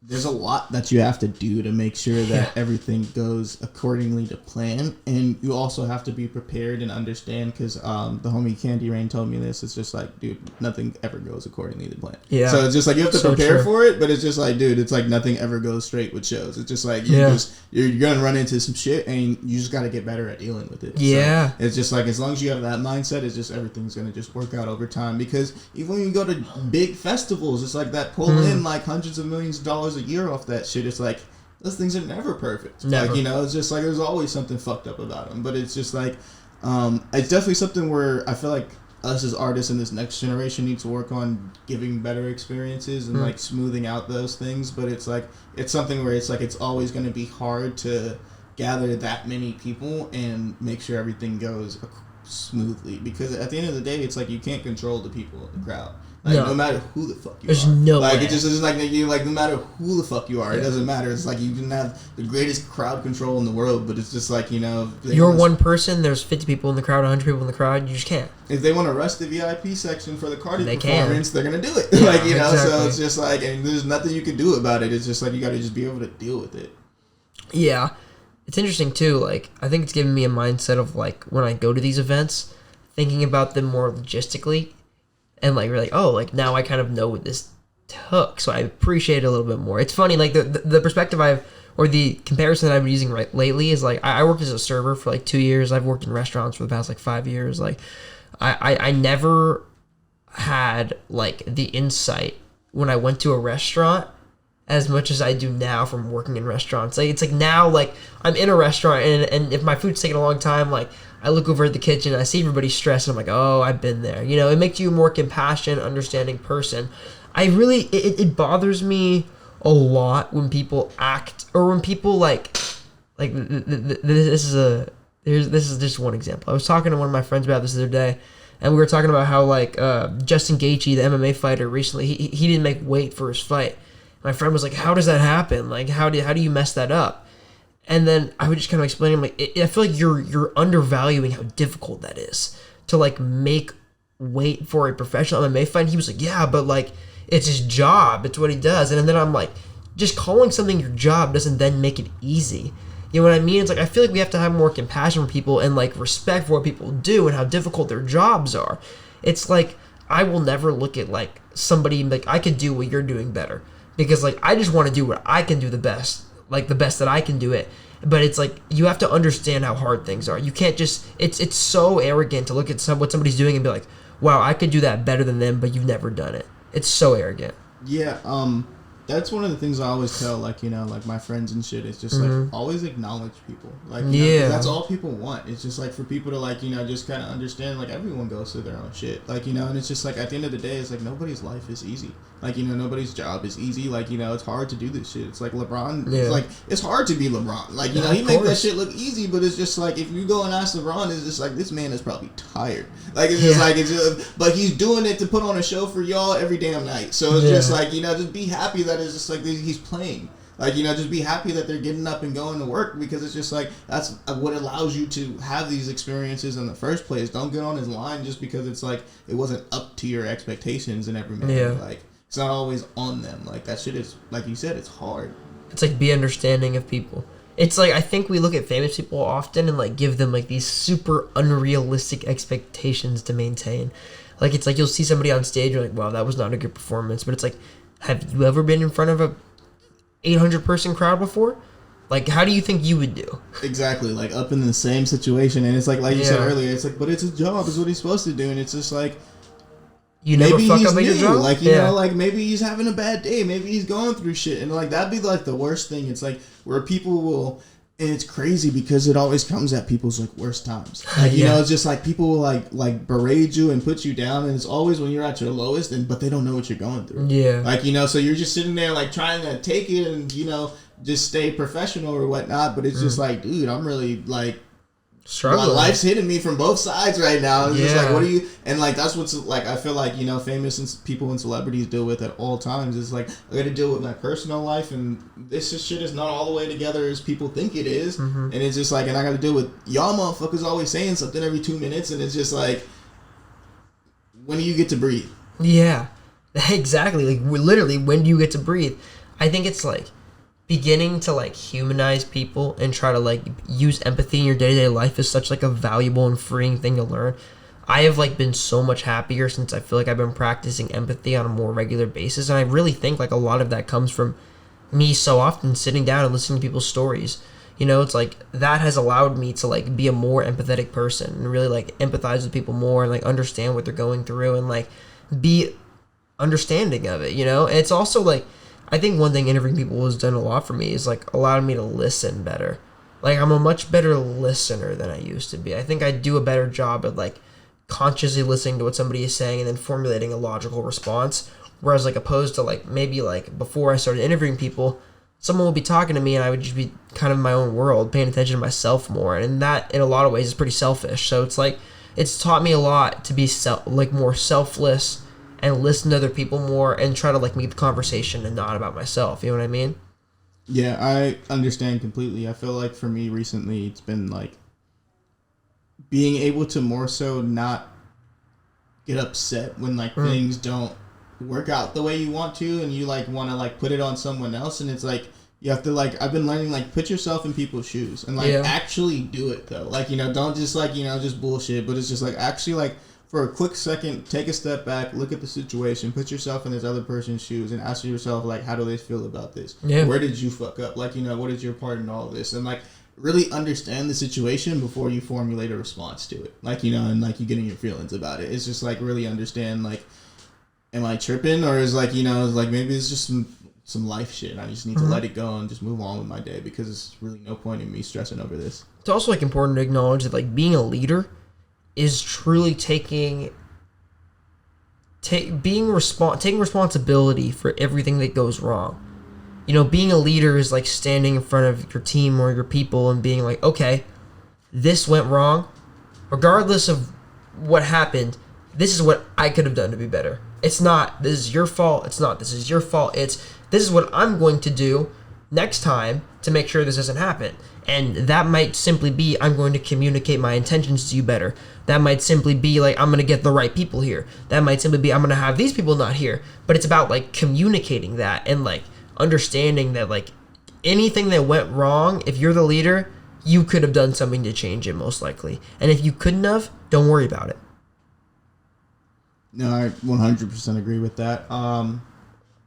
there's a lot that you have to do to make sure that everything goes accordingly to plan, and you also have to be prepared and understand, because the homie Candy Rain told me this. It's just dude, nothing ever goes accordingly to plan. Yeah. So it's just you have to prepare for it, but it's just dude, it's nothing ever goes straight with shows. It's just you're gonna run into some shit, and you just gotta get better at dealing with it. Yeah. So it's just as long as you have that mindset, it's just everything's gonna just work out over time. Because even when you go to big festivals, it's that pull in hundreds of millions of dollars a year off that shit. It's those things are never perfect. Never. It's just there's always something fucked up about them. But it's just it's definitely something where I feel us as artists in this next generation need to work on giving better experiences and smoothing out those things. But it's it's something where it's always going to be hard to gather that many people and make sure everything goes smoothly, because at the end of the day, it's you can't control the people in the crowd. No matter who the fuck you There's are. No way. It's just you no matter who the fuck you are, it doesn't matter. It's you can have the greatest crowd control in the world, but it's just you're one person, there's 50 people in the crowd, 100 people in the crowd, you just can't. If they want to rush the VIP section for the Cardi performance, they're gonna do it. Exactly. So it's just and there's nothing you can do about it. It's just you gotta just be able to deal with it. Yeah. It's interesting too, I think it's given me a mindset of when I go to these events, thinking about them more logistically, and like, we're like, oh, like now I kind of know what this took, so I appreciate it a little bit more. It's funny, like the perspective I've, or the comparison that I've been using lately is like, I worked as a server for like 2 years. I've worked in restaurants for the past like 5 years. Like I never had like the insight when I went to a restaurant as much as I do now from working in restaurants. Like, it's like now, like, I'm in a restaurant, and if my food's taking a long time, like, I look over at the kitchen, I see everybody stressed, and I'm like, oh, I've been there. You know, it makes you a more compassionate, understanding person. I really, it bothers me a lot when people act, or when people, this is just one example. I was talking to one of my friends about this the other day, and we were talking about how, like, Justin Gaethje, the MMA fighter, recently, he didn't make weight for his fight. My friend was like, how does that happen? Like, how do you mess that up? And then I would just kind of explain to him, like, I feel like you're undervaluing how difficult that is to, like, make weight for a professional MMA fight. And he was like, yeah, but, like, it's his job. It's what he does. And then I'm like, just calling something your job doesn't then make it easy. You know what I mean? It's like, I feel like we have to have more compassion for people and, like, respect for what people do and how difficult their jobs are. It's like, I will never look at, like, somebody, like, I could do what you're doing better. Because, like, I just want to do what I can do the best. Like, the best that I can do it. But it's like, you have to understand how hard things are. You can't just, it's so arrogant to look at what somebody's doing and be like, wow, I could do that better than them, but you've never done it. It's so arrogant. Yeah, that's one of the things I always tell, like, you know, like, my friends and shit. It's just, like, always acknowledge people. Like, you know, that's all people want. It's just, like, for people to, like, you know, just kind of understand, like, everyone goes through their own shit. Like, you know, and it's just, like, at the end of the day, it's, like, nobody's life is easy. Like, you know, nobody's job is easy. Like, you know, it's hard to do this shit. It's, like, LeBron. Yeah. It's, like, it's hard to be LeBron. Like, you know, he make that shit look easy, but it's just, like, if you go and ask LeBron, it's just, like, this man is probably tired. Like, it's just, like, it's just, but he's doing it to put on a show for y'all every damn night. So it's just, like, you know, just be happy that it's just, like, he's playing. Like, you know, just be happy that they're getting up and going to work, because it's just like, that's what allows you to have these experiences in the first place. Don't get on his line just because it's like, it wasn't up to your expectations and everything. Yeah. Like, it's not always on them. Like, that shit is, like you said, it's hard. It's like, be understanding of people. It's like, I think we look at famous people often and, like, give them, like, these super unrealistic expectations to maintain. Like, it's like, you'll see somebody on stage, you're like, wow, that was not a good performance. But it's like, have you ever been in front of a 800-person crowd before? Like, how do you think you would do? Exactly, like, up in the same situation. And it's like you said earlier, it's like, but it's his job, it's what he's supposed to do. And it's just like, you never fuck up at your job? Like, you know, like, maybe he's having a bad day, maybe he's going through shit, and, like, that'd be, like, the worst thing. It's like, where people will, and it's crazy because it always comes at people's, like, worst times. Like, you know, it's just like, people will, like berate you and put you down, and it's always when you're at your lowest, but they don't know what you're going through. Yeah. Like, you know, so you're just sitting there, like, trying to take it and, you know, just stay professional or whatnot, but it's just like, dude, I'm really, like, struggling. My life's hitting me from both sides right now. It's just like, what do you... And, like, that's what's, like, I feel like, you know, famous people and celebrities deal with at all times. It's like, I gotta deal with my personal life, and this shit is not all the way together as people think it is. And it's just like, and I gotta deal with y'all motherfuckers always saying something every 2 minutes, and it's just like, when do you get to breathe? Yeah. Exactly. Like, literally, when do you get to breathe? I think it's, like, beginning to, like, humanize people and try to, like, use empathy in your day-to-day life is such, like, a valuable and freeing thing to learn. I have, like, been so much happier since I feel like I've been practicing empathy on a more regular basis, and I really think, like, a lot of that comes from me so often sitting down and listening to people's stories. You know, it's like, that has allowed me to, like, be a more empathetic person and really, like, empathize with people more and, like, understand what they're going through and, like, be understanding of it, you know? And it's also, like, I think one thing interviewing people has done a lot for me is, like, allowing me to listen better. Like, I'm a much better listener than I used to be. I think I do a better job at, like, consciously listening to what somebody is saying and then formulating a logical response. Whereas, like, opposed to, like, maybe, like, before I started interviewing people, someone would be talking to me and I would just be kind of in my own world, paying attention to myself more. And that, in a lot of ways, is pretty selfish. So it's, like, it's taught me a lot to be, more selfless and listen to other people more and try to, like, make the conversation and not about myself. You know what I mean? Yeah, I understand completely. I feel like for me recently, it's been, like, being able to more so not get upset when, like, things don't work out the way you want to, and you, like, want to, like, put it on someone else, and it's like, You have to, like, I've been learning, like, put yourself in people's shoes and, like, actually do it, though. Like, you know, don't just, like, you know, just bullshit, but it's just, like, actually, like, for a quick second, take a step back, look at the situation, put yourself in this other person's shoes and ask yourself, like, how do they feel about this? Yeah. Where did you fuck up? Like, you know, what is your part in all of this? And, like, really understand the situation before you formulate a response to it. Like, you know, and, like, you get in your feelings about it. It's just, like, really understand, like, am I tripping? Or is, like, you know, like, maybe it's just some life shit. I just need to let it go and just move on with my day because there's really no point in me stressing over this. It's also, like, important to acknowledge that, like, being a leader is truly taking responsibility for everything that goes wrong. You know, being a leader is like standing in front of your team or your people and being like, okay, this went wrong. Regardless of what happened, this is what I could have done to be better. It's not, this is your fault. It's not, this is your fault. It's, this is what I'm going to do next time to make sure this doesn't happen. And that might simply be, I'm going to communicate my intentions to you better. That might simply be like, I'm going to get the right people here. That might simply be, I'm going to have these people not here. But it's about like communicating that and like understanding that like anything that went wrong, if you're the leader, you could have done something to change it most likely. And if you couldn't have, don't worry about it. No, I 100% agree with that.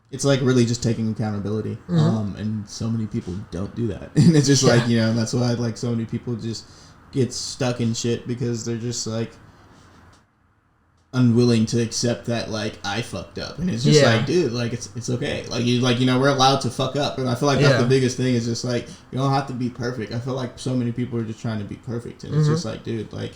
It's like really just taking accountability. And so many people don't do that. And it's just like, you know, that's why like so many people just get stuck in shit because they're just like unwilling to accept that like I fucked up. And it's just like, dude, like it's okay. Like you know, we're allowed to fuck up. And I feel like that's the biggest thing is just like you don't have to be perfect. I feel like so many people are just trying to be perfect. And it's just like, dude, like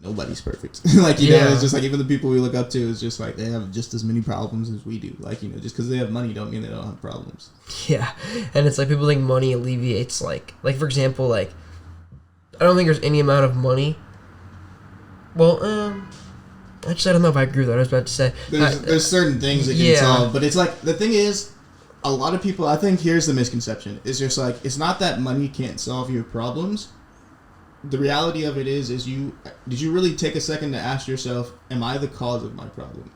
nobody's perfect. Like, you know, it's just like even the people we look up to is just like they have just as many problems as we do. Like, you know, just because they have money don't mean they don't have problems. Yeah. And it's like people think money alleviates like for example, like I don't think there's any amount of money. Well, actually I don't know if I agree with that. I was about to say there's certain things that can solve, but it's like the thing is a lot of people, I think here's the misconception. It's just like it's not that money can't solve your problems. The reality of it is did you really take a second to ask yourself, am I the cause of my problem?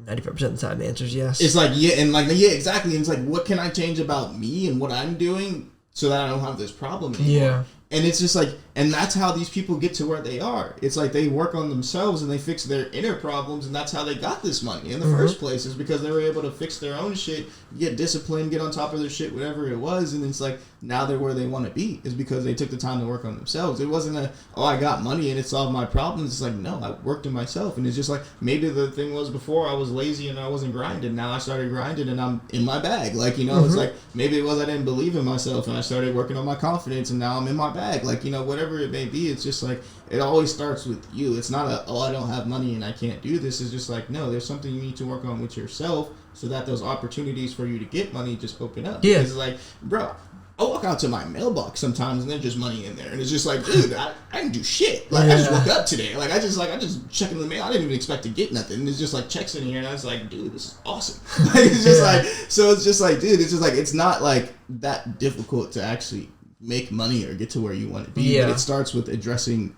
95% of the time the answer is yes. It's like, exactly. And it's like, what can I change about me and what I'm doing so that I don't have this problem anymore? Yeah. And it's just like, and that's how these people get to where they are. It's like they work on themselves and they fix their inner problems, and that's how they got this money in the first place, is because they were able to fix their own shit, get disciplined, get on top of their shit, whatever it was, and it's like, now they're where they want to be, is because they took the time to work on themselves. It wasn't I got money and it solved my problems. It's like, no, I worked on myself. And it's just like, maybe the thing was before I was lazy and I wasn't grinding. Now I started grinding and I'm in my bag. Like, you know, it's like, maybe it was I didn't believe in myself and I started working on my confidence and now I'm in my bag. Like, you know, whatever it may be, it's just like, it always starts with you. It's not I don't have money and I can't do this. It's just like, no, there's something you need to work on with yourself so that those opportunities for you to get money just open up. Yeah. Because it's like, bro, I walk out to my mailbox sometimes and there's just money in there. And it's just like, dude, I didn't do shit. Like, I just woke up today. Like, I just checking the mail. I didn't even expect to get nothing. And it's just like checks in here. And I was like, dude, this is awesome. Like, it's just like, so it's just like, dude, it's just like, it's not like that difficult to actually make money or get to where you want to be. Yeah. But it starts with addressing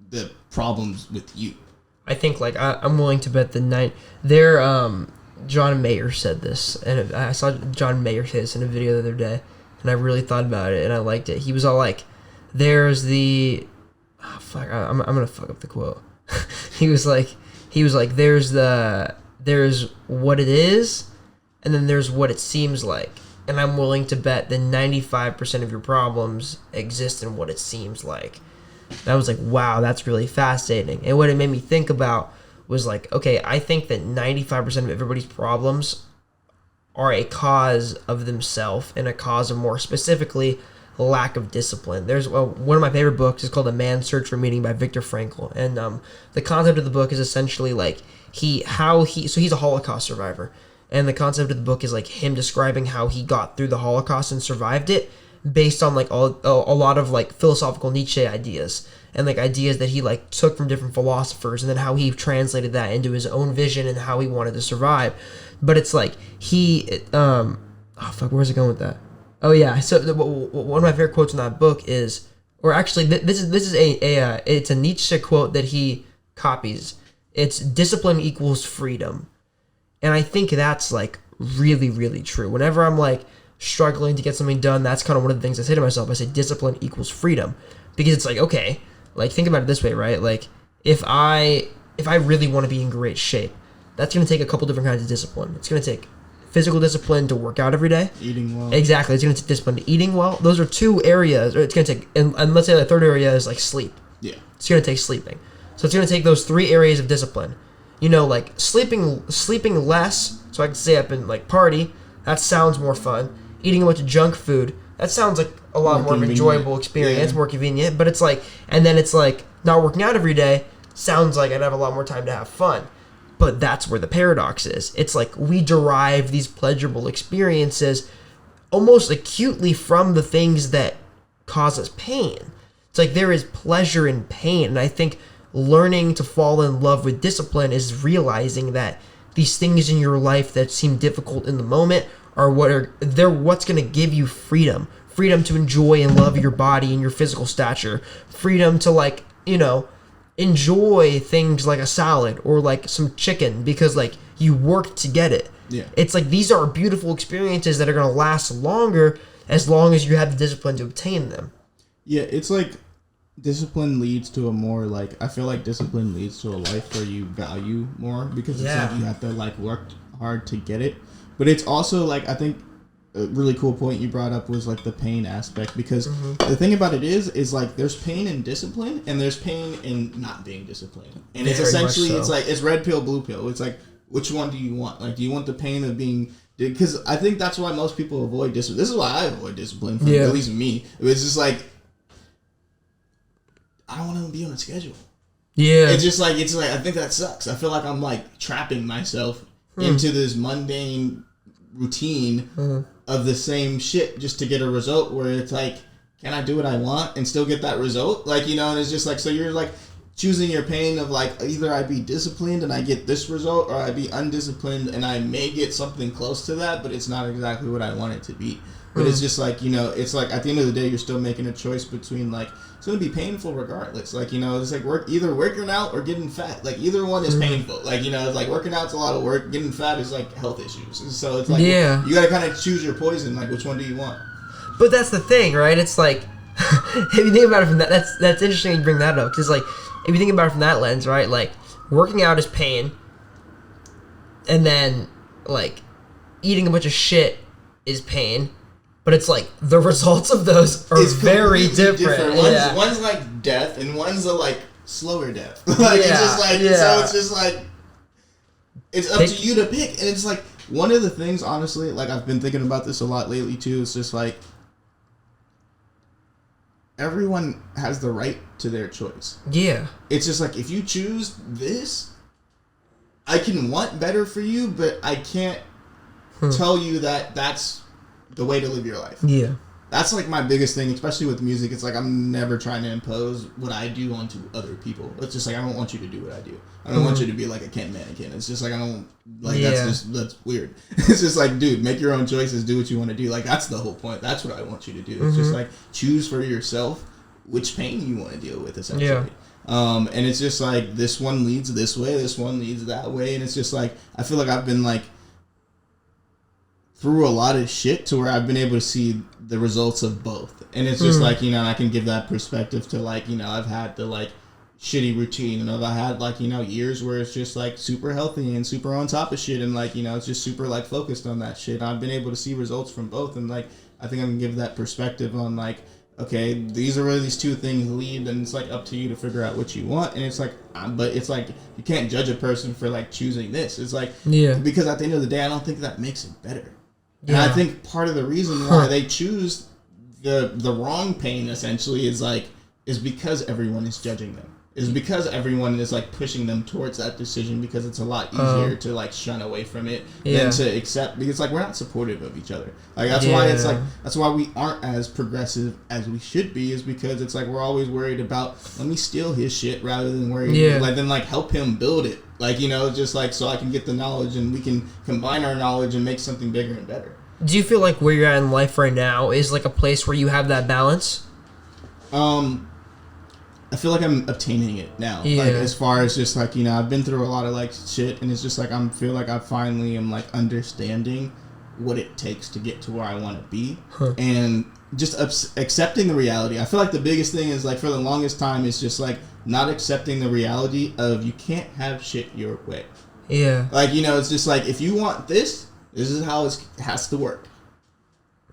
the problems with you. I think, like, I'm willing to bet John Mayer said this. And I saw John Mayer say this in a video the other day. And I really thought about it, and I liked it. He was all like, there's the... Oh, fuck, I'm going to fuck up the quote. He was like, there's what it is, and then there's what it seems like. And I'm willing to bet that 95% of your problems exist in what it seems like. And I was like, wow, that's really fascinating. And what it made me think about was like, okay, I think that 95% of everybody's problems are a cause of themselves and a cause of, more specifically, lack of discipline. There's one of my favorite books is called A Man's Search for Meaning by Viktor Frankl, and the concept of the book is essentially like he's a Holocaust survivor, and the concept of the book is like him describing how he got through the Holocaust and survived it based on like a lot of like philosophical Nietzsche ideas and like ideas that he like took from different philosophers, and then how he translated that into his own vision and how he wanted to survive. But it's like where was I going with that? Oh yeah, so one of my favorite quotes in that book is, or actually this is it's a Nietzsche quote that he copies. It's discipline equals freedom, and I think that's like really, really true. Whenever I'm like, struggling to get something done, that's kind of one of the things I say to myself. I say discipline equals freedom, because it's like, okay, like think about it this way, right? Like if I really want to be in great shape, that's going to take a couple different kinds of discipline. It's going to take physical discipline to work out every day. Eating well. Exactly. It's going to take discipline to eating well. Those are two areas. Or it's going to take, and let's say the third area is like sleep. Yeah. It's going to take sleeping. So it's going to take those 3 areas of discipline. You know, like sleeping less, so I can stay up and like party. That sounds more fun. Eating a bunch of junk food, that sounds like a lot more of an enjoyable experience, more convenient. But it's like, and then it's like not working out every day sounds like I'd have a lot more time to have fun. But that's where the paradox is. It's like we derive these pleasurable experiences almost acutely from the things that cause us pain. It's like there is pleasure in pain. And I think learning to fall in love with discipline is realizing that these things in your life that seem difficult in the moment are what's going to give you freedom. Freedom to enjoy and love your body and your physical stature. Freedom to, like, you know, enjoy things like a salad or like some chicken because like you worked to get it. Yeah. It's like these are beautiful experiences that are going to last longer as long as you have the discipline to obtain them. Yeah, it's like discipline leads to a more like, I feel like discipline leads to a life where you value more because it's like you have to like work hard to get it. But it's also like, I think a really cool point you brought up was like the pain aspect, because the thing about it is like there's pain in discipline and there's pain in not being disciplined, and it's essentially it's like it's red pill, blue pill. It's like, which one do you want? Like, do you want the pain of being, because I think that's why most people avoid discipline. This is why I avoid discipline, from at least me. It's just like I don't want to be on a schedule. It's just like I think that sucks. I feel like I'm like trapping myself into this mundane routine of the same shit just to get a result where it's like, can I do what I want and still get that result? Like, you know, and it's just like, so you're like choosing your pain of like, either I be disciplined and I get this result, or I be undisciplined and I may get something close to that, but it's not exactly what I want it to be. But it's just like, you know, it's like at the end of the day, you're still making a choice between like, it's going to be painful regardless. Like, you know, it's like either working out or getting fat. Like, either one is painful. Like, you know, it's like working out's a lot of work. Getting fat is like health issues. So it's like, you got to kind of choose your poison. Like, which one do you want? But that's the thing, right? It's like, if you think about it from that's interesting you bring that up. Because, like, if you think about it from that lens, right? Like, working out is pain. And then, like, eating a bunch of shit is pain. But it's like the results of those are very different. One's like death, and one's a like slower death. Like it's just like so. It's just like it's up to you to pick, and it's like one of the things. Honestly, like I've been thinking about this a lot lately too. It's just like everyone has the right to their choice. Yeah, it's just like if you choose this, I can want better for you, but I can't tell you that that's the way to live your life. Yeah. That's like my biggest thing, especially with music. It's like I'm never trying to impose what I do onto other people. It's just like I don't want you to do what I do. I don't want you to be like a Kent mannequin. It's just like I don't like that's weird. It's just like, dude, make your own choices, do what you want to do. Like that's the whole point. That's what I want you to do. It's just like choose for yourself which pain you want to deal with, essentially. Yeah. And it's just like this one leads this way, this one leads that way, and it's just like I feel like I've been like through a lot of shit to where I've been able to see the results of both. And it's just like, you know, I can give that perspective to like, you know, I've had the like shitty routine, and I've had like, you know, years where it's just like super healthy and super on top of shit, and like, you know, it's just super like focused on that shit. I've been able to see results from both, and like I think I can give that perspective on like, okay, these are where these two things lead, and it's like up to you to figure out what you want. And it's like, but it's like you can't judge a person for like choosing this. It's like, because at the end of the day, I don't think that makes it better. And I think part of the reason why they choose the wrong pain essentially is because everyone is judging them. Is because everyone is like pushing them towards that decision, because it's a lot easier to like shun away from it than to accept, because like we're not supportive of each other. Like that's why it's like that's why we aren't as progressive as we should be, is because it's like we're always worried about, let me steal his shit rather than worry like then like help him build it. Like, you know, just like so I can get the knowledge and we can combine our knowledge and make something bigger and better. Do you feel like where you're at in life right now is like a place where you have that balance? I feel like I'm obtaining it now. Like as far as just like, you know, I've been through a lot of like shit, and it's just like I feel like I finally am like understanding what it takes to get to where I want to be, and just accepting the reality. I feel like the biggest thing is like for the longest time it's just like not accepting the reality of you can't have shit your way. Yeah. Like, you know, it's just like if you want this is how it has to work.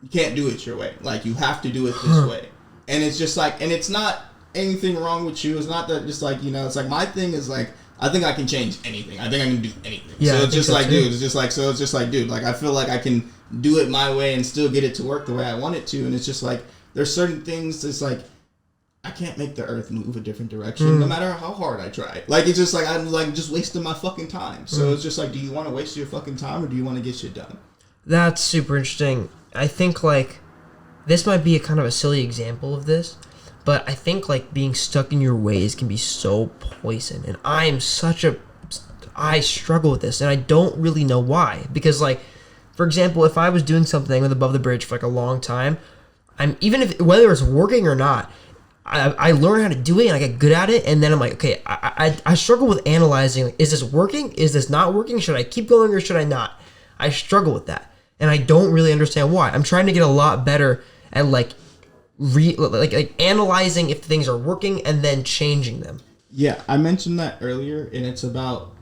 You can't do it your way. Like, you have to do it this way. And it's just like, and it's not anything wrong with you. It's not that just like, you know, it's like my thing is like, I think I can change anything. I think I can do anything. Yeah, so it's just like, dude, dude, like I feel like I can do it my way and still get it to work the way I want it to. And it's just like, there's certain things that's like, I can't make the earth move a different direction no matter how hard I try. Like, it's just like, I'm like just wasting my fucking time. So it's just like, do you want to waste your fucking time or do you want to get shit done? That's super interesting. I think like this might be a kind of a silly example of this, but I think like being stuck in your ways can be so poison. And I struggle with this and I don't really know why. Because like, for example, if I was doing something with Above the Bridge for like a long time, whether it's working or not, I learn how to do it and I get good at it, and then I'm like, okay, I struggle with analyzing, like, is this working? Is this not working? Should I keep going or should I not? I struggle with that, and I don't really understand why. I'm trying to get a lot better at like analyzing if things are working and then changing them. Yeah, I mentioned that earlier, and it's about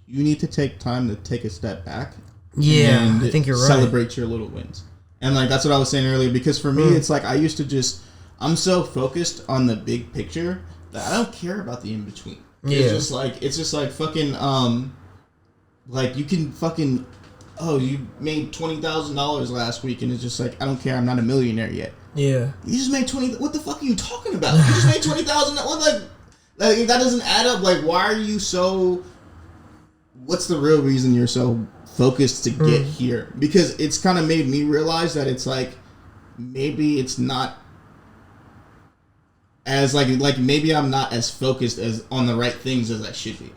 you need to take time to take a step back. Yeah, I think you're right. Celebrate your little wins, and like that's what I was saying earlier. Because for me, it's like I used to just. I'm so focused on the big picture that I don't care about the in between. Yeah. It's just like fucking like you can fucking you made $20,000 last week and it's just like I don't care, I'm not a millionaire yet. Yeah. You just made 20. What the fuck are you talking about? You just made $20,000. What like that doesn't add up. Like, why are you so? What's the real reason you're so focused to get here? Because it's kind of made me realize that it's like maybe it's not. As like maybe I'm not as focused as on the right things as I should be,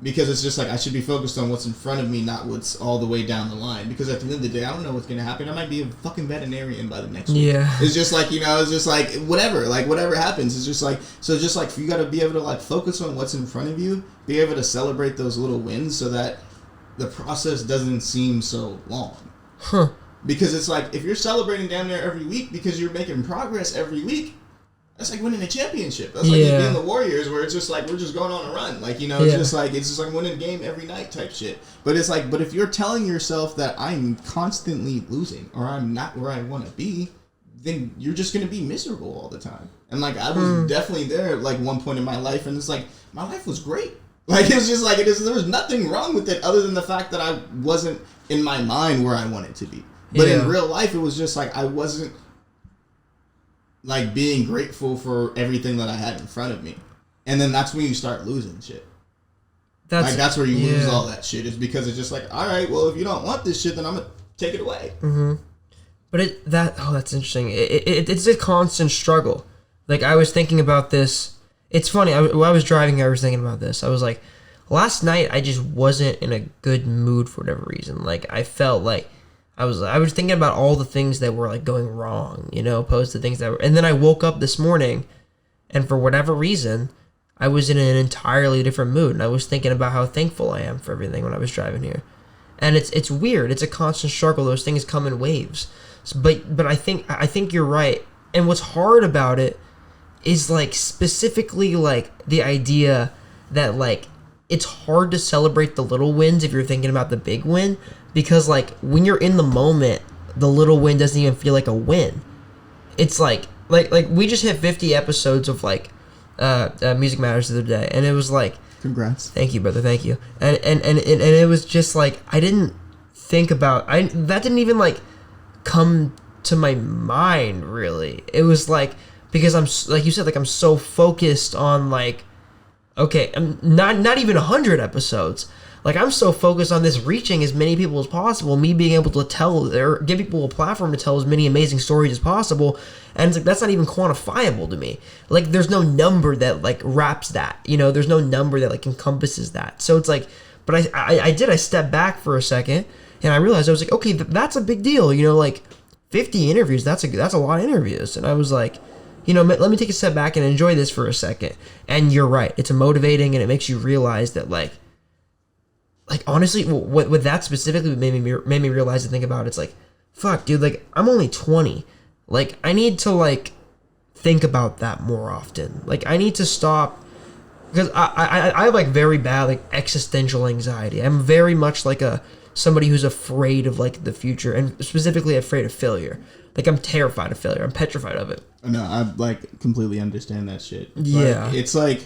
because it's just like I should be focused on what's in front of me, not what's all the way down the line. Because at the end of the day, I don't know what's gonna happen. I might be a fucking veterinarian by the next week. Yeah, it's just like, you know, it's just like whatever happens. It's just like you got to be able to like focus on what's in front of you, be able to celebrate those little wins, so that the process doesn't seem so long. Because it's like if you're celebrating down there every week because you're making progress every week. That's like winning a championship. That's like being the Warriors, where it's just like we're just going on a run. Like, you know, it's just like winning a game every night type shit. But it's like, but if you're telling yourself that I'm constantly losing or I'm not where I want to be, then you're just gonna be miserable all the time. And like I was definitely there at like one point in my life, and it's like my life was great. Like it's just like there was nothing wrong with it other than the fact that I wasn't in my mind where I wanted to be. But in real life, it was just like I wasn't. Like being grateful for everything that I had in front of me, and then that's when you start losing shit. That's where you lose all that shit. Is because it's just like, all right, well, if you don't want this shit, then I'm gonna take it away. But that's interesting. It's a constant struggle. Like I was thinking about this. It's funny. While I was driving, I was thinking about this. I was like, last night I just wasn't in a good mood for whatever reason. Like I felt like. I was thinking about all the things that were like going wrong, you know, opposed to things that were, and then I woke up this morning, and for whatever reason, I was in an entirely different mood, and I was thinking about how thankful I am for everything when I was driving here, and it's weird. It's a constant struggle. Those things come in waves, but I think you're right. And what's hard about it is like specifically like the idea that like it's hard to celebrate the little wins if you're thinking about the big win. Because, like, when you're in the moment, the little win doesn't even feel like a win. It's like we just hit 50 episodes of, like, Music Matters the other day. And it was like... Congrats. Thank you, brother. Thank you. And it was just, like, I didn't think about... that didn't even, like, come to my mind, really. It was, like... Because I'm... Like you said, like, I'm so focused on, like... Okay, I'm not even 100 episodes. Like, I'm so focused on this reaching as many people as possible, me being able to tell or give people a platform to tell as many amazing stories as possible, and it's like that's not even quantifiable to me. Like, there's no number that like wraps that, you know. There's no number that like encompasses that. So it's like, but I stepped back for a second, and I realized I was like, okay, that's a big deal, you know. Like 50 interviews, that's a lot of interviews, and I was like, you know, let me take a step back and enjoy this for a second. And you're right, it's motivating, and it makes you realize that like like honestly, what that specifically made me realize to think about, it's like, fuck, dude, like I'm only 20. Like I need to like think about that more often. Like I need to stop, because I have like very bad like existential anxiety. I'm very much like somebody who's afraid of like the future, and specifically afraid of failure. Like I'm terrified of failure. I'm petrified of it. No, I like completely understand that shit. Yeah. Like, it's like,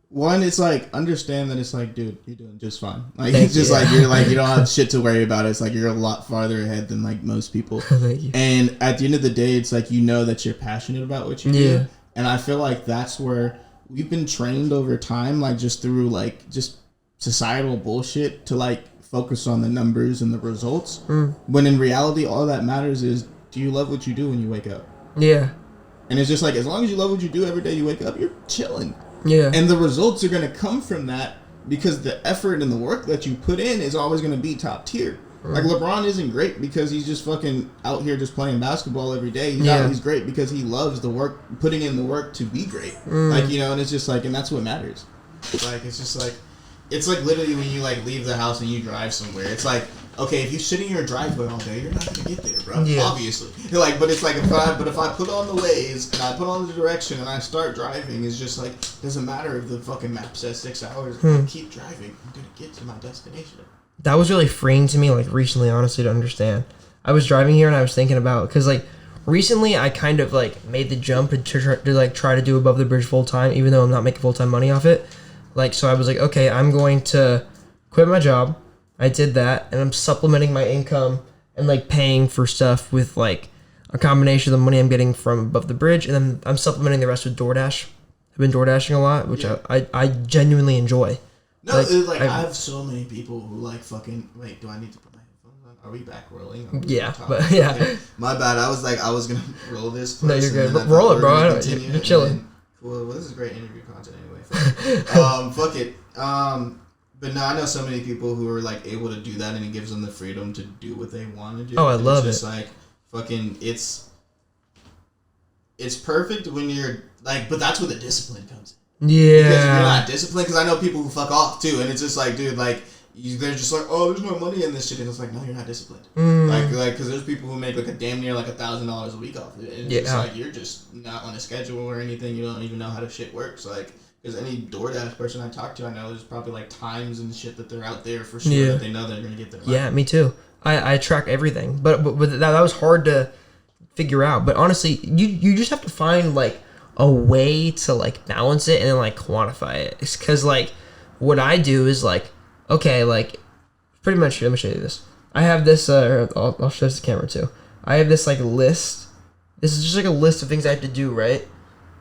one, it's like, understand that it's like, dude, you're doing just fine. Like, it's just like, you're like, you don't have shit to worry about. It's like, you're a lot farther ahead than like most people. Thank you. And at the end of the day, it's like, you know that you're passionate about what you do. And I feel like that's where we've been trained over time, like just through like just societal bullshit, to like focus on the numbers and the results. When in reality, all that matters is, do you love what you do when you wake up? Yeah. And it's just like, as long as you love what you do every day you wake up, you're chilling. Yeah. And the results are going to come from that, because the effort and the work that you put in is always going to be top tier. Like LeBron isn't great because he's just fucking out here just playing basketball every day. He's great because he loves the work, putting in the work to be great. Like, you know, and it's just like, and that's what matters. Like, it's just like, it's like literally when you like leave the house and you drive somewhere, it's like, okay, if you sit in your driveway all day, you're not gonna get there, bro. Yeah. Obviously. Like, but it's like, if I put on the Waze and I put on the direction and I start driving, it's just like, doesn't matter if the fucking map says 6 hours. I keep driving. I'm gonna get to my destination. That was really freeing to me, like recently, honestly, to understand. I was driving here and I was thinking about, because like recently I kind of like made the jump to try to do Above the Bridge full time, even though I'm not making full time money off it. Like, so I was like, okay, I'm going to quit my job. I did that, and I'm supplementing my income and like paying for stuff with like a combination of the money I'm getting from Above the Bridge, and then I'm supplementing the rest with DoorDash. I've been DoorDashing a lot, which I genuinely enjoy. No, like I have so many people who like fucking. Wait, do I need to put my headphones on? Are we back rolling? Yeah, but yeah. Okay. My bad. I was like, I was gonna roll this. No, you're good. Roll it, bro. You're chilling. Well, this is great interview content anyway. Fuck it. But no, I know so many people who are like able to do that, and it gives them the freedom to do what they want to do. Oh, I love it. It's just like fucking. It's perfect when you're like, but that's where the discipline comes in. Yeah. Because if you're not disciplined, because I know people who fuck off too, and it's just like, dude, like they're just like, oh, there's no money in this shit, and it's like, no, you're not disciplined. Like, because there's people who make like a damn near like $1,000 a week off of it, and it's just like, you're just not on a schedule or anything. You don't even know how the shit works, like. Because any DoorDash person I talk to, I know there's probably like times and shit that they're out there for sure that they know they're gonna get their money. Yeah, me too. I track everything, but that was hard to figure out. But honestly, you just have to find like a way to like balance it and then like quantify it. It's because like what I do is like, okay, like pretty much. Let me show you this. I have this. I'll show this to the camera too. I have this like list. This is just like a list of things I have to do, right?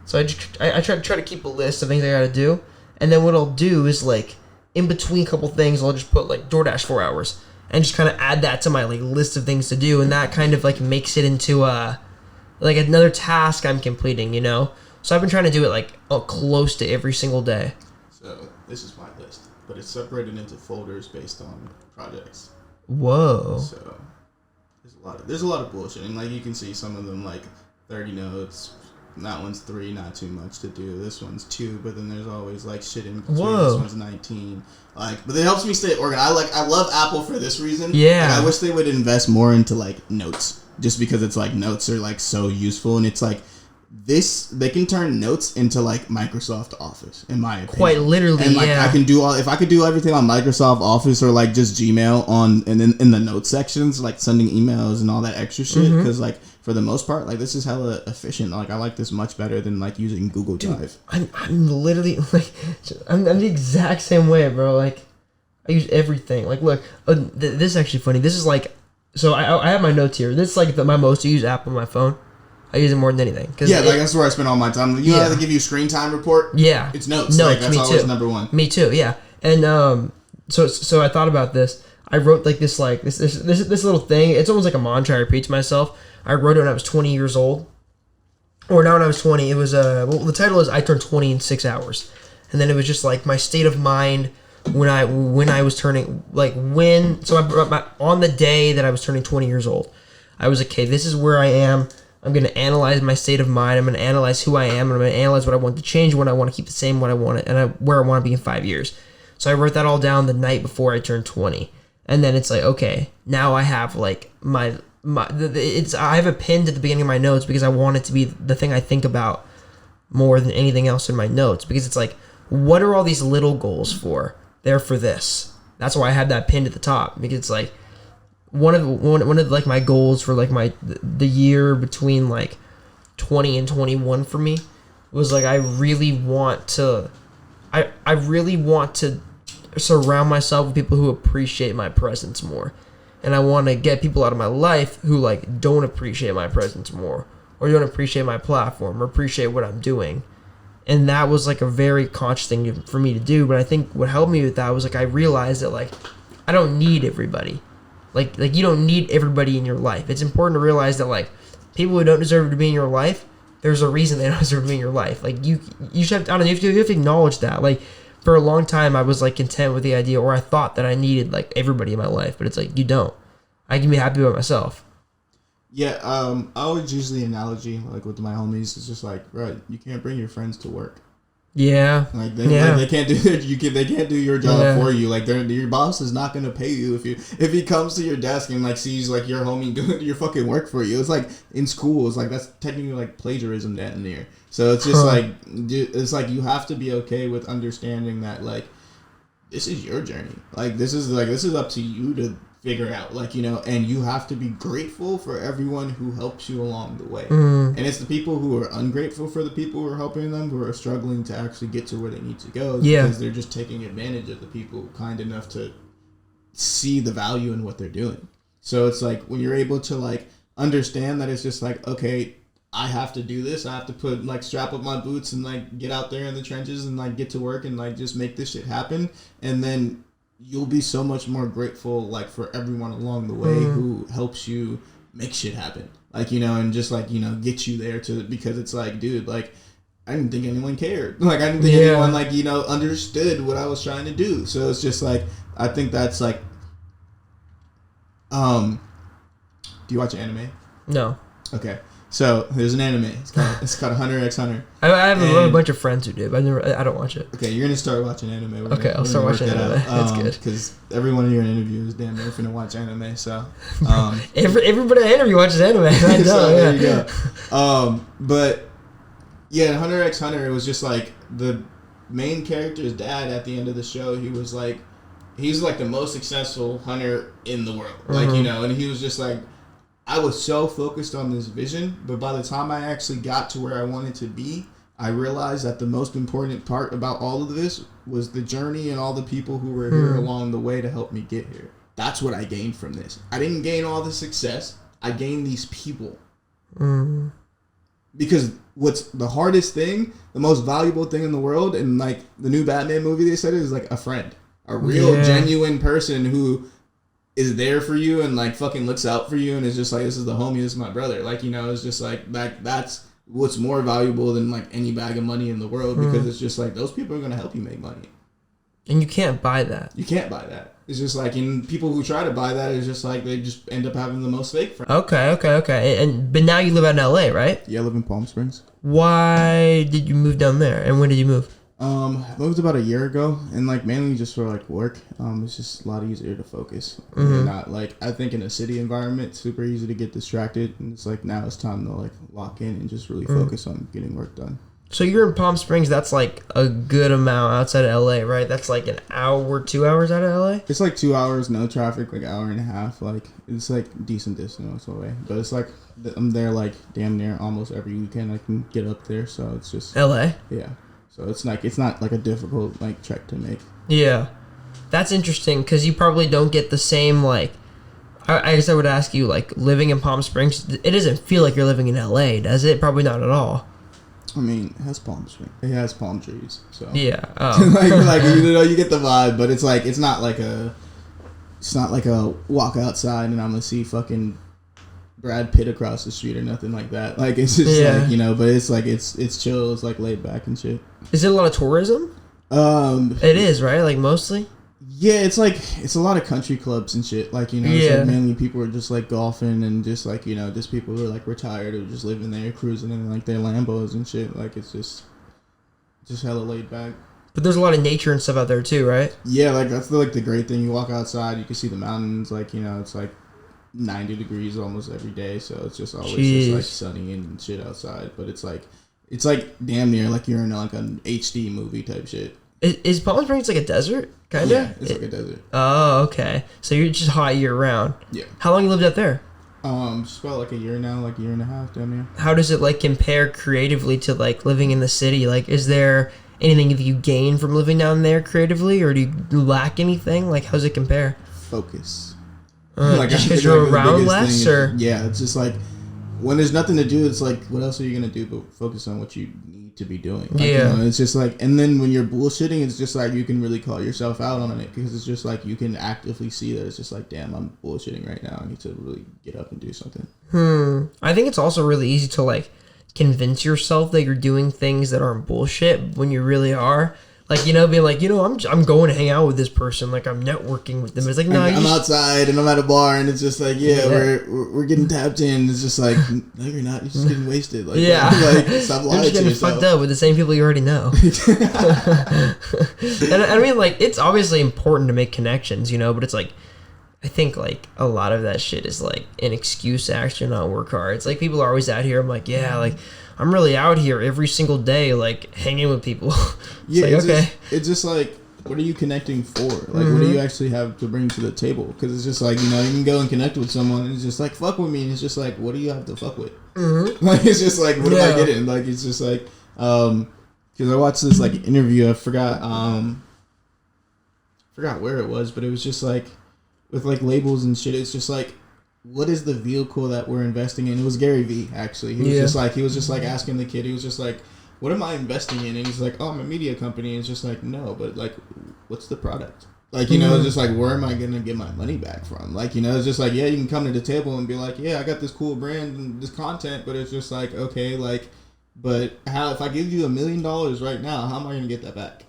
So I try to keep a list of things I gotta do, and then what I'll do is like in between a couple things, I'll just put like DoorDash 4 hours and just kind of add that to my like list of things to do, and that kind of like makes it into like another task I'm completing, you know. So I've been trying to do it like close to every single day. So this is my list, but it's separated into folders based on projects. Whoa. So there's a lot of bullshit, and like you can see some of them like 30 notes. That one's 3, not too much to do. This one's 2, but then there's always like shit in between. Whoa. This one's 19. Like, but it helps me stay organized. I love Apple for this reason. Yeah. Like, I wish they would invest more into like notes, just because it's like notes are like so useful, and it's like they can turn notes into like Microsoft Office, in my opinion. Quite literally, and like I can do if I could do everything on Microsoft Office or like just Gmail and then in the notes sections, like sending emails and all that extra shit, because like. For the most part, like, this is hella efficient. Like, I like this much better than, like, using Google Drive. I'm literally, like, I'm the exact same way, bro. Like, I use everything. Like, look, this is actually funny. This is, like, so I have my notes here. This is, like, my most used app on my phone. I use it more than anything. Yeah, like, that's where I spend all my time. You know how they give you a screen time report? Yeah. It's notes. Like, that's always too. Number one. Me too, yeah. And, so I thought about this. I wrote, like, this little thing. It's almost like a mantra I repeat to myself. I wrote it when I was 20 years old. Or now when I was 20. It was, the title is I Turned 20 in 6 hours. And then it was just, like, my state of mind when I was turning, like, on the day that I was turning 20 years old. I was like, okay, this is where I am. I'm going to analyze my state of mind. I'm going to analyze who I am. And I'm going to analyze what I want to change, what I want to keep the same, what I want, and where I want to be in 5 years. So I wrote that all down the night before I turned 20. And then it's like, okay, now I have like I have it pinned at the beginning of my notes because I want it to be the thing I think about more than anything else in my notes, because it's like, what are all these little goals for? They're for this. That's why I have that pinned at the top, because it's like one of like my goals for like the year between like 20 and 21 for me was like, I really want to surround myself with people who appreciate my presence more. And I want to get people out of my life who like don't appreciate my presence more, or don't appreciate my platform, or appreciate what I'm doing. And that was like a very conscious thing for me to do. But I think what helped me with that was like, I realized that like, I don't need everybody. Like you don't need everybody in your life. It's important to realize that like, people who don't deserve to be in your life, there's a reason they don't deserve to be in your life. Like you should have, I don't know, you have to acknowledge that. Like for a long time, I was like content with the idea, or I thought that I needed like everybody in my life, but it's like, you don't. I can be happy with myself. Yeah, I always use the analogy like with my homies. It's just like, right, you can't bring your friends to work. Yeah. Like they can't do they can't do your job for you. Like your boss is not gonna pay you if he comes to your desk and like sees like your homie doing your fucking work for you. It's like in school, it's like that's technically like plagiarism down there. So it's just like it's like you have to be okay with understanding that like this is your journey. Like this is up to you to figure out, like, you know, and you have to be grateful for everyone who helps you along the way. And it's the people who are ungrateful for the people who are helping them who are struggling to actually get to where they need to go, because they're just taking advantage of the people kind enough to see the value in what they're doing. So it's like when you're able to like understand that it's just like, okay, I have to do this, I have to put like strap up my boots and like get out there in the trenches and like get to work and like just make this shit happen, and then you'll be so much more grateful like for everyone along the way who helps you make shit happen, like, you know, and just like, you know, get you there to, because it's like, dude, like I didn't think anyone cared, like I didn't think anyone like, you know, understood what I was trying to do. So it's just like, I think that's like do you watch anime? No. Okay. So there's an anime. It's called Hunter x Hunter. I have a bunch of friends who do, but I don't watch it. Okay, you're gonna start watching anime. I'll start watching anime. That's good. Because everyone you're in interview is damn near finna watch anime. So everybody I interview watches anime. I know. So there you go. But yeah, Hunter x Hunter, it was just like the main character's dad at the end of the show. He's like the most successful hunter in the world. Like, you know, and he was just like, I was so focused on this vision, but by the time I actually got to where I wanted to be, I realized that the most important part about all of this was the journey and all the people who were here along the way to help me get here. That's what I gained from this. I didn't gain all the success. I gained these people. Because what's the hardest thing, the most valuable thing in the world, and like the new Batman movie, they said, is like a friend. A real, genuine person who is there for you and like fucking looks out for you and is just like, this is the homie, this is my brother. Like, you know, it's just like that's what's more valuable than like any bag of money in the world, because it's just like those people are gonna help you make money. And you can't buy that. You can't buy that. It's just like, and people who try to buy that is just like, they just end up having the most fake friends. Okay. But now you live out in LA, right? Yeah, I live in Palm Springs. Why did you move down there, and when did you move? I moved about a year ago, and like mainly just for like work. It's just a lot easier to focus. Not like, I think in a city environment, it's super easy to get distracted, and it's like now it's time to like lock in and just really focus on getting work done. So you're in Palm Springs. That's like a good amount outside of LA, right? That's like an hour, 2 hours out of LA. It's like 2 hours, no traffic, like hour and a half. Like it's like decent distance away, but it's like I'm there like damn near almost every weekend. I can get up there, so it's just LA. Yeah. So it's not like a difficult like trek to make. Yeah, that's interesting, because you probably don't get the same like. I guess I would ask you, like, living in Palm Springs, it doesn't feel like you're living in LA, does it? Probably not at all. I mean, it has palm trees. It has palm trees. So yeah, like you know, you get the vibe, but it's like it's not like a walk outside and I'm gonna see fucking Brad Pitt across the street or nothing like that. Like it's just like, you know, but it's like it's chill, it's like laid back and shit. Is it a lot of tourism? It is, right? Like mostly? Yeah, it's like it's a lot of country clubs and shit. Like, you know, it's like mainly people are just like golfing and just like, you know, just people who are like retired or just living there cruising in like their Lambos and shit. Like it's just hella laid back. But there's a lot of nature and stuff out there too, right? Yeah, like that's the great thing. You walk outside, you can see the mountains. Like, you know, it's like 90 degrees almost every day, so it's just always just like sunny and shit outside. But it's like damn near like you're in like an HD movie type shit. Is Palm Springs like a desert? Kinda. Yeah, it's like a desert. Oh, okay. So you're just hot year round. Yeah. How long you lived out there? Just about like a year now, like a year and a half, damn near. How does it like compare creatively to like living in the city? Like, is there anything that you gain from living down there creatively, or do you lack anything? Like, how's it compare? Focus. Like, just because you're around less, or yeah, it's just like when there's nothing to do, it's like what else are you gonna do but focus on what you need to be doing? Like, yeah, you know, it's just like, and then when you're bullshitting, it's just like you can really call yourself out on it because it's just like you can actively see that it's just like, damn, I'm bullshitting right now. I need to really get up and do something. I think it's also really easy to like convince yourself that you're doing things that aren't bullshit when you really are. Like, you know, being like, you know, I'm going to hang out with this person. Like, I'm networking with them. It's like, no, I'm outside and I'm at a bar and it's just like, yeah. we're getting tapped in. It's just like, no, you're not. You're just getting wasted. Like, yeah. Like, stop lying you're just getting fucked up with the same people you already know. And I mean, like, it's obviously important to make connections, you know, but it's like, I think, like, a lot of that shit is, like, an excuse to actually not work hard. It's like, people are always out here. I'm like, yeah, like, I'm really out here every single day, like, hanging with people. It's just like, what are you connecting for? Like, what do you actually have to bring to the table? Because it's just like, you know, you can go and connect with someone and it's just like, fuck with me. And it's just like, what do you have to fuck with? Like, it's just like, what am I getting? Like, it's just like, because I watched this, like, interview. I forgot where it was, but it was just like, with, like, labels and shit, it's just like, what is the vehicle that we're investing in? It was Gary Vee, actually. He was just like asking the kid, he was just like, what am I investing in? And he's like, oh, I'm a media company. And it's just like, no, but like, what's the product? Like, you know, it's just like, where am I going to get my money back from? Like, you know, it's just like, yeah, you can come to the table and be like, yeah, I got this cool brand and this content, but it's just like, okay, like, but how, if I give you $1 million right now, how am I going to get that back?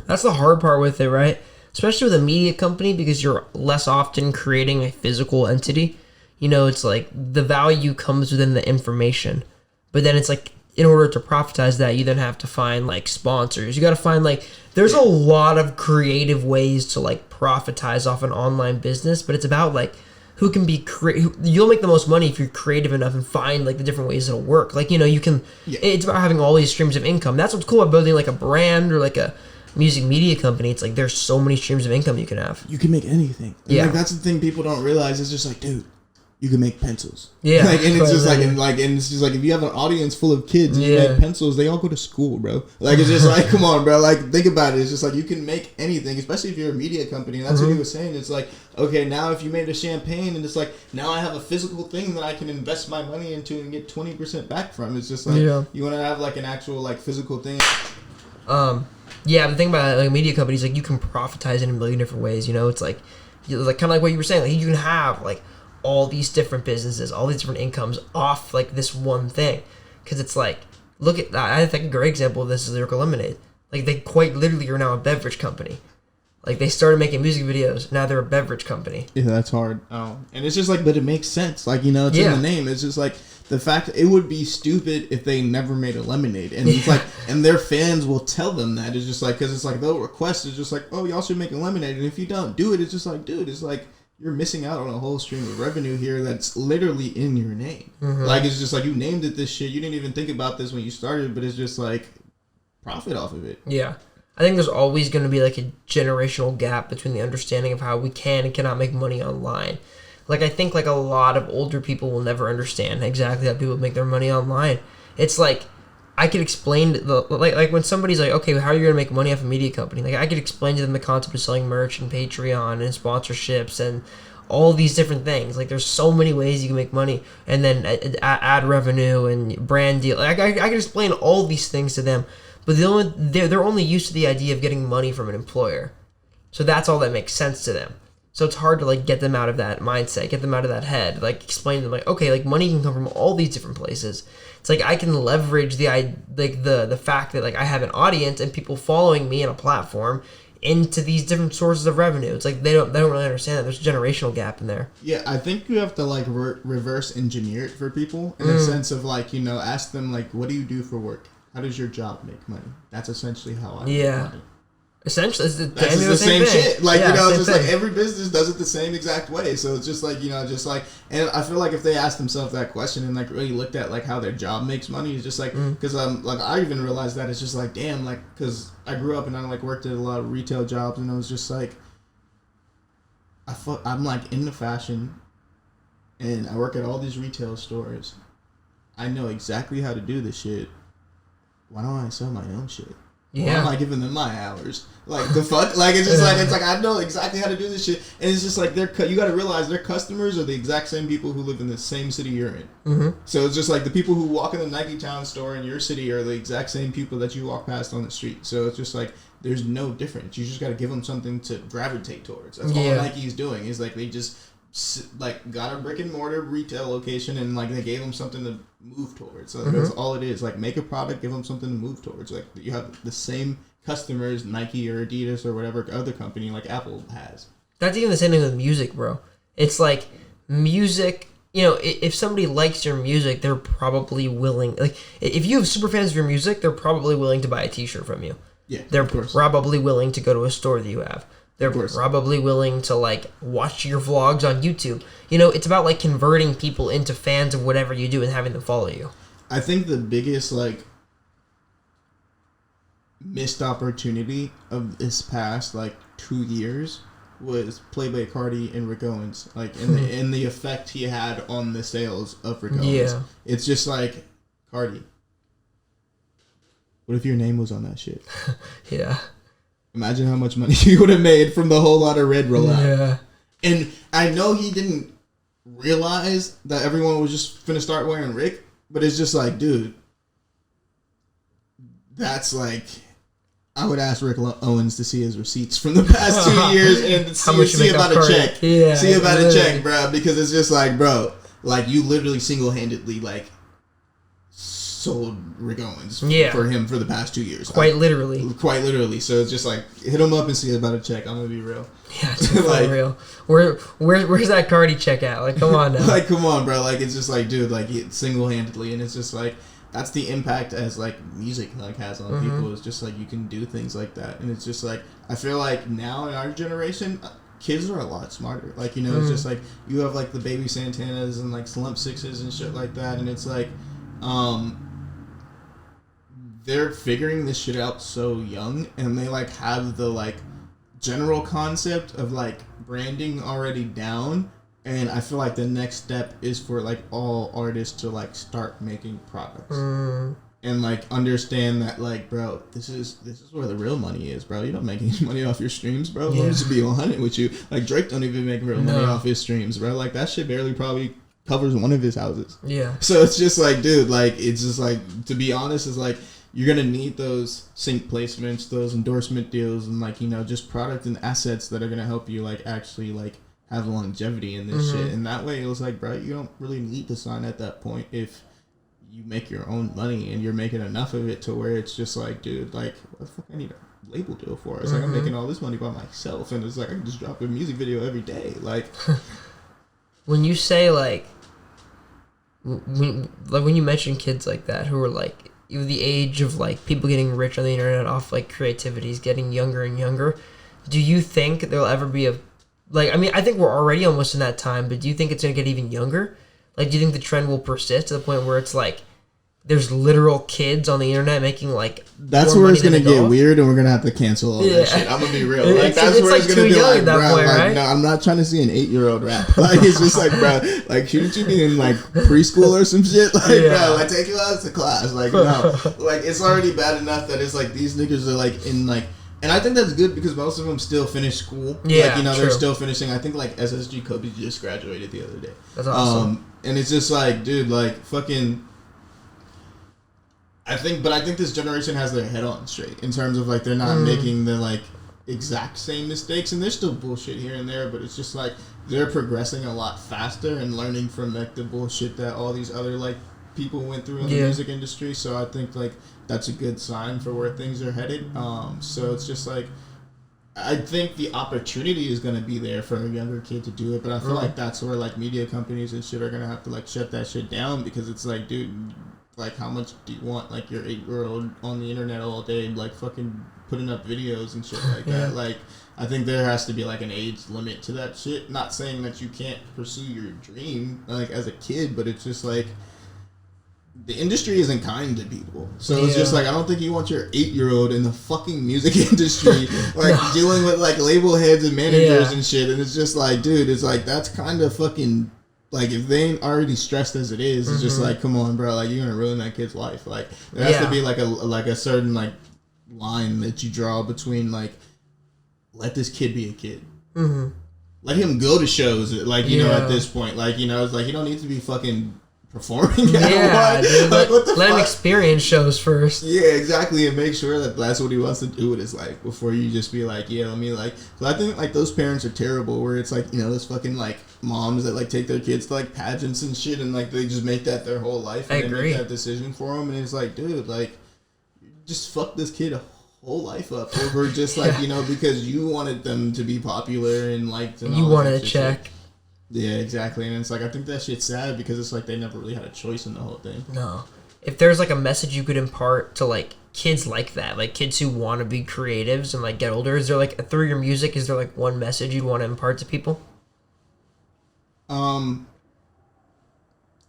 That's the hard part with it, right? Especially with a media company, because you're less often creating a physical entity. You know, it's like the value comes within the information. But then it's like, in order to profitize that, you then have to find like sponsors. You got to find like, there's a lot of creative ways to like profitize off an online business, but it's about like who can be you'll make the most money if you're creative enough and find like the different ways it'll work. Like, you know, you can, it's about having all these streams of income. That's what's cool about building like a brand or like a music media company. It's like there's so many streams of income you can have. You can make anything. And like, that's the thing people don't realize. It's just like, dude, you can make pencils. Yeah. Like, and it's just like, and it's just like, if you have an audience full of kids and you make pencils, they all go to school, bro. Like, it's just like, come on, bro. Like, think about it. It's just like, you can make anything, especially if you're a media company. And that's what he was saying. It's like, okay, now if you made a champagne and it's like, now I have a physical thing that I can invest my money into and get 20% back from. It's just like, you want to have like an actual like physical thing. Yeah, the thing about like media companies, like, you can profitize in a million different ways. You know, it's like kind of like what you were saying. Like, you can have like all these different businesses, all these different incomes off like this one thing, because it's like, look at that. I think a great example of this is Lyrical Lemonade. Like, they quite literally are now a beverage company. Like, they started making music videos. Now they're a beverage company. Yeah, that's hard. Oh, and it's just like, but it makes sense. Like, you know, it's in the name. It's just like the fact it would be stupid if they never made a lemonade, and it's like, and their fans will tell them that. It's just like, because it's like they'll request. It's just like, oh, y'all should make a lemonade, and if you don't do it, it's just like, dude, it's like, you're missing out on a whole stream of revenue here that's literally in your name. Like, it's just like, you named it this shit. You didn't even think about this when you started, but it's just like profit off of it. Yeah. I think there's always going to be like a generational gap between the understanding of how we can and cannot make money online. Like, I think like a lot of older people will never understand exactly how people make their money online. It's like, I could explain like when somebody's like, okay, how are you going to make money off a media company? Like, I could explain to them the concept of selling merch and Patreon and sponsorships and all these different things. Like, there's so many ways you can make money, and then ad revenue and brand deal. Like, I could explain all these things to them, but they're only used to the idea of getting money from an employer. So that's all that makes sense to them. So it's hard to like get them out of that mindset, get them out of that head, like explain to them like, okay, like money can come from all these different places. It's like, I can leverage the fact that like I have an audience and people following me on a platform into these different sources of revenue. It's like they don't really understand that there's a generational gap in there. Yeah, I think you have to like reverse engineer it for people in a sense of like, you know, ask them like, what do you do for work? how does your job make money? That's essentially how I make money. Essentially, it's the same shit. Like, it's just like every business does it the same exact way. So it's just like, and I feel like if they asked themselves that question and like really looked at like how their job makes money, it's just like, because like I even realized that it's just like, damn, like, because I grew up and I like worked at a lot of retail jobs, and it was just like, I'm like into fashion, and I work at all these retail stores. I know exactly how to do this shit. Why don't I sell my own shit? Why am I giving them my hours? Like, the fuck? Like, it's just like, it's like, I know exactly how to do this shit. And it's just like, you got to realize their customers are the exact same people who live in the same city you're in. Mm-hmm. So it's just like the people who walk in the Nike Town store in your city are the exact same people that you walk past on the street. So it's just like, there's no difference. You just got to give them something to gravitate towards. That's all Nike's doing, is like, they just like got a brick and mortar retail location, and like they gave them something to move towards. So that's all it is. Like, make a product, give them something to move towards. Like, you have the same customers Nike or Adidas or whatever other company like Apple has. That's even the same thing with music, bro. It's like music. If somebody likes your music, they're probably willing. Like, if you have super fans of your music, they're probably willing to buy a T-shirt from you. Yeah, they're probably willing to go to a store that you have. They're probably willing to, like, watch your vlogs on YouTube. It's about, like, converting people into fans of whatever you do and having them follow you. I think the biggest, like, missed opportunity of this past, like, 2 years was Playboi Carti and Rick Owens. Like, in the effect he had on the sales of Rick Owens. Yeah. It's just like, Carti, what if your name was on that shit? Yeah. Imagine how much money he would have made from the Whole Lotta Red rollout. Yeah. And I know he didn't realize that everyone was just finna start wearing Rick, but it's just like, dude, that's like, I would ask Rick Owens to see his receipts from the past 2 years and see about a check. Yeah, see about a check, bro, because it's just like, bro, like, you literally single-handedly, like, sold Rick Owens for him for the past 2 years. Quite literally. So it's just like, hit him up and see about a check. I'm gonna be real. Yeah, it's like, real. Where's that Carti check at? Like, come on now. Like, come on, bro. Like, it's just like, dude, like, single-handedly, and it's just like, that's the impact as like music like has on people. It's just like, you can do things like that, and it's just like, I feel like now in our generation, kids are a lot smarter. Like, it's just like, you have like the Baby Santanas and like Slump Sixes and shit like that, and it's like, they're figuring this shit out so young, and they like have the like general concept of like branding already down, and I feel like the next step is for like all artists to like start making products and like understand that, like, bro, this is where the real money is, bro. You don't make any money off your streams, bro. Let me just be 100 with you. Like, Drake don't even make real money off his streams, bro. Like, that shit barely probably covers one of his houses. Yeah. So it's just like, dude, like, it's just like, to be honest, it's like, you're going to need those sync placements, those endorsement deals, and like, just product and assets that are going to help you like actually like have longevity in this shit. And that way it was like, bro, you don't really need to sign at that point if you make your own money and you're making enough of it to where it's just like, dude, like, what the fuck I need a label deal for? It's like, I'm making all this money by myself, and it's like, I can just drop a music video every day. Like, when you say like when you mention kids like that who are like the age of like people getting rich on the internet off like creativity is getting younger and younger, do you think there'll ever be a, like, I mean, I think we're already almost in that time, but do you think it's going to get even younger? Like, do you think the trend will persist to the point where it's like there's literal kids on the internet making like, that's where it's going to get weird, and we're going to have to cancel all that shit. I'm going to be real. Like, that's where it's going to be like, bro, point, like, right? No, I'm not trying to see an 8-year-old rap. Like, it's just like, bro, like, shouldn't you be in like preschool or some shit? Like, bro, like, take your ass to class. Like, no. Like, it's already bad enough that it's like these niggas are like in like, and I think that's good because most of them still finish school. Yeah, like, they're still finishing. I think like SSG Kobe just graduated the other day. That's awesome. And it's just like, dude, like, fucking, I think this generation has their head on straight in terms of like, they're not making the like exact same mistakes, and there's still bullshit here and there, but it's just like they're progressing a lot faster and learning from like the bullshit that all these other like people went through in the music industry. So I think like that's a good sign for where things are headed. So it's just like, I think the opportunity is going to be there for a younger kid to do it, but I feel like that's where like media companies and shit are going to have to like shut that shit down, because it's like, dude, like, how much do you want, like, your 8-year-old on the internet all day, like, fucking putting up videos and shit like that? Like, I think there has to be, like, an age limit to that shit. Not saying that you can't pursue your dream, like, as a kid, but it's just, like, the industry isn't kind to people. So it's just, like, I don't think you want your 8-year-old in the fucking music industry, like, dealing with, like, label heads and managers and shit. And it's just, like, dude, it's, like, that's kind of fucking... Like, if they ain't already stressed as it is, it's just like, come on, bro. Like, you're gonna ruin that kid's life. Like, there has to be like a certain like line that you draw between like, let this kid be a kid. Mm-hmm. Let him go to shows. Like, you know, at this point, like, you know, it's like you don't need to be fucking performing. Dude, like, what the let him experience shows first. Yeah, exactly, and make sure that that's what he wants to do with his life before you just be like, yeah, let me like. So I think like those parents are terrible. Where it's like, you know, those fucking like moms that like take their kids to like pageants and shit, and like they just make that their whole life, and they make that decision for them, and it's like, dude, like, just fuck this kid a whole life up over just like you know because you wanted them to be popular and liked and you wanted a check. Yeah, exactly. And it's like, I think that shit's sad because it's like they never really had a choice in the whole thing. No. If there's like a message you could impart to like kids like that, like kids who want to be creatives and like get older, is there like, through your music, is there like one message you'd want to impart to people?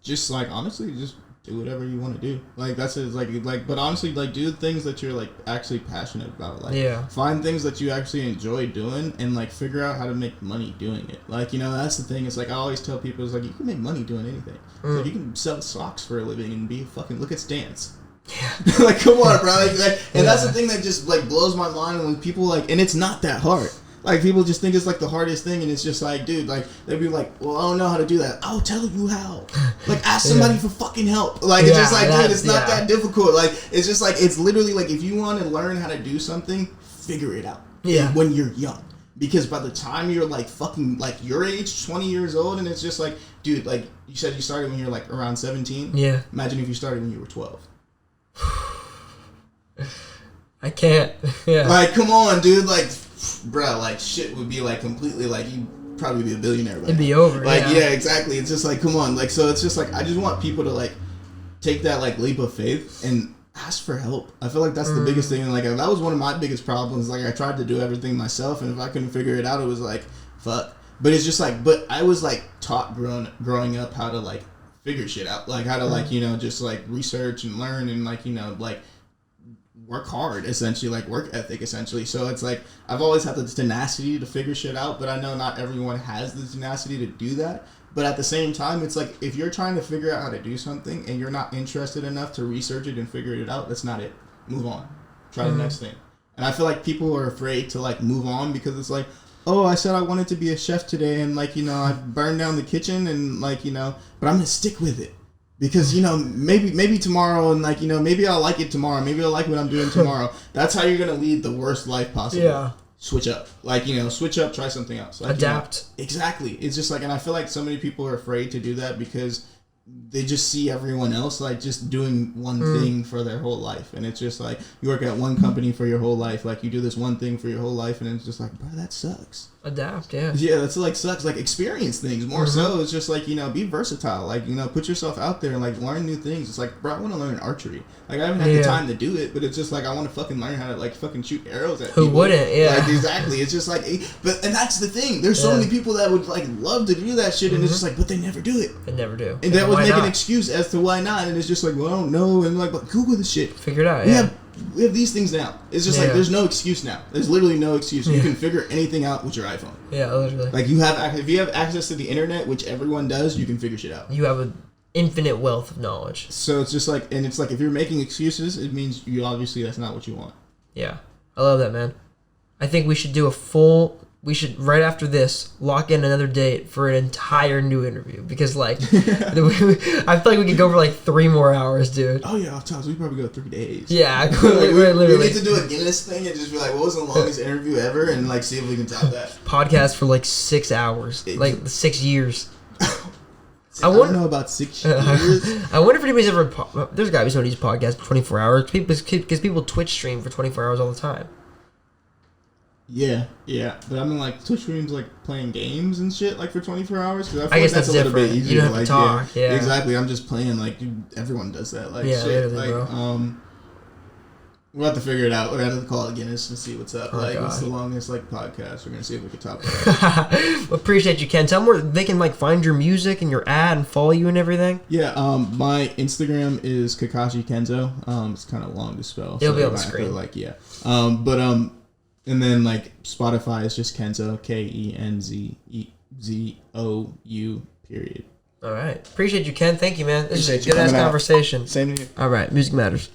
Just like, honestly, just do whatever you want to do. Like, that's it. Like, but honestly, like, do things that you're like actually passionate about. Like, find things that you actually enjoy doing, and like figure out how to make money doing it. Like, you know, that's the thing. It's like I always tell people, it's like you can make money doing anything. Like, you can sell socks for a living and be fucking look at Stance. Yeah. Like, come on, bro. Like, and that's the thing that just like blows my mind when people like, and it's not that hard. Like, people just think it's, like, the hardest thing, and it's just like, dude, like, they'd be like, well, I don't know how to do that. I'll tell you how. Like, ask somebody for fucking help. Like, it's just like, dude, it's not that difficult. Like, it's just like, it's literally like, if you want to learn how to do something, figure it out. Yeah. When you're young. Because by the time you're, like, fucking, like, your age, 20 years old, and it's just like, dude, like, you said you started when you were, like, around 17? Yeah. Imagine if you started when you were 12. I can't. Yeah. Like, come on, dude, like... Bro, like, shit would be, like, completely, like, you'd probably be a billionaire by It'd be over, like, yeah, exactly. It's just, like, come on. Like, so it's just, like, I just want people to, like, take that, like, leap of faith and ask for help. I feel like that's the biggest thing. And, like, that was one of my biggest problems. Like, I tried to do everything myself, and if I couldn't figure it out, it was, like, fuck. But it's just, like, but I was, like, taught growing up how to, like, figure shit out. Like, how to, like, you know, just, like, research and learn and, like, you know, like, work hard, essentially, like work ethic, essentially. So it's like I've always had the tenacity to figure shit out, but I know not everyone has the tenacity to do that. But at the same time, it's like if you're trying to figure out how to do something and you're not interested enough to research it and figure it out, that's not it. Move on. Try the next thing. And I feel like people are afraid to like move on because it's like, oh, I said I wanted to be a chef today, and like, you know, I burned down the kitchen, and like, you know, but I'm gonna stick with it. Because, you know, maybe tomorrow, and, like, you know, maybe I'll like it tomorrow. Maybe I'll like what I'm doing tomorrow. That's how you're going to lead the worst life possible. Yeah. Switch up. Like, you know, switch up, try something else. Like, adapt. You know, exactly. It's just like, and I feel like so many people are afraid to do that because they just see everyone else, like, just doing one thing for their whole life. And it's just like, you work at one company for your whole life. Like, you do this one thing for your whole life, and it's just like, bro, that sucks. Adapt, yeah. Yeah, that's like sucks. Like, experience things more so. It's just like, you know, be versatile. Like, you know, put yourself out there and like learn new things. It's like, bro, I want to learn archery. Like, I haven't had the time to do it, but it's just like I want to fucking learn how to like fucking shoot arrows at people. Who wouldn't? Yeah. Like, exactly. It's just like, but and that's the thing. There's so many people that would like love to do that shit, and it's just like, but they never do it. They never do. And that would make an excuse as to why not. And it's just like, well, I don't know. And like, but Google the shit. Figure it out. We have these things now. It's just like there's no excuse now. There's literally no excuse. You can figure anything out with your iPhone. Yeah, literally. Like, if you have access to the internet, which everyone does, you can figure shit out. You have an infinite wealth of knowledge. So it's just like, and it's like if you're making excuses, it means you obviously that's not what you want. Yeah, I love that, man. I think we should do we should, right after this, lock in another date for an entire new interview. Because, like, I feel like we could go for, like, 3 more hours, dude. Oh, yeah, off top. We probably go 3 days. Yeah, literally. We need to do a Guinness thing and just be like, what was the longest interview ever? And, like, see if we can top that. Podcast for, like, 6 hours. Like, 6 years. I don't know about 6 years. I wonder if anybody's ever... There's got to be somebody's podcast for 24 hours. Because people Twitch stream for 24 hours all the time. Yeah, but I mean, like, Twitch streams, like, playing games and shit, like, for 24 hours, because I guess that's a little bit easier. You don't have to talk, yeah. Exactly, I'm just playing, like, everyone does that, like, yeah, shit, like, bro. we'll have to figure it out. We're going to have to call Guinness to see what's up. Oh, like, God. What's the longest, like, podcast? We're going to see if we can top that. Appreciate you, Ken. Tell them where they can, like, find your music and your ad and follow you and everything. Yeah, my Instagram is Kakashi Kenzou. It's kind of long to spell. It'll be on the screen. And then, like, Spotify is just Kenzou, KENZOU, period. All right. Appreciate you, Ken. Thank you, man. This is a Appreciate you good-ass coming out. conversation. Same to you. All right. Music matters.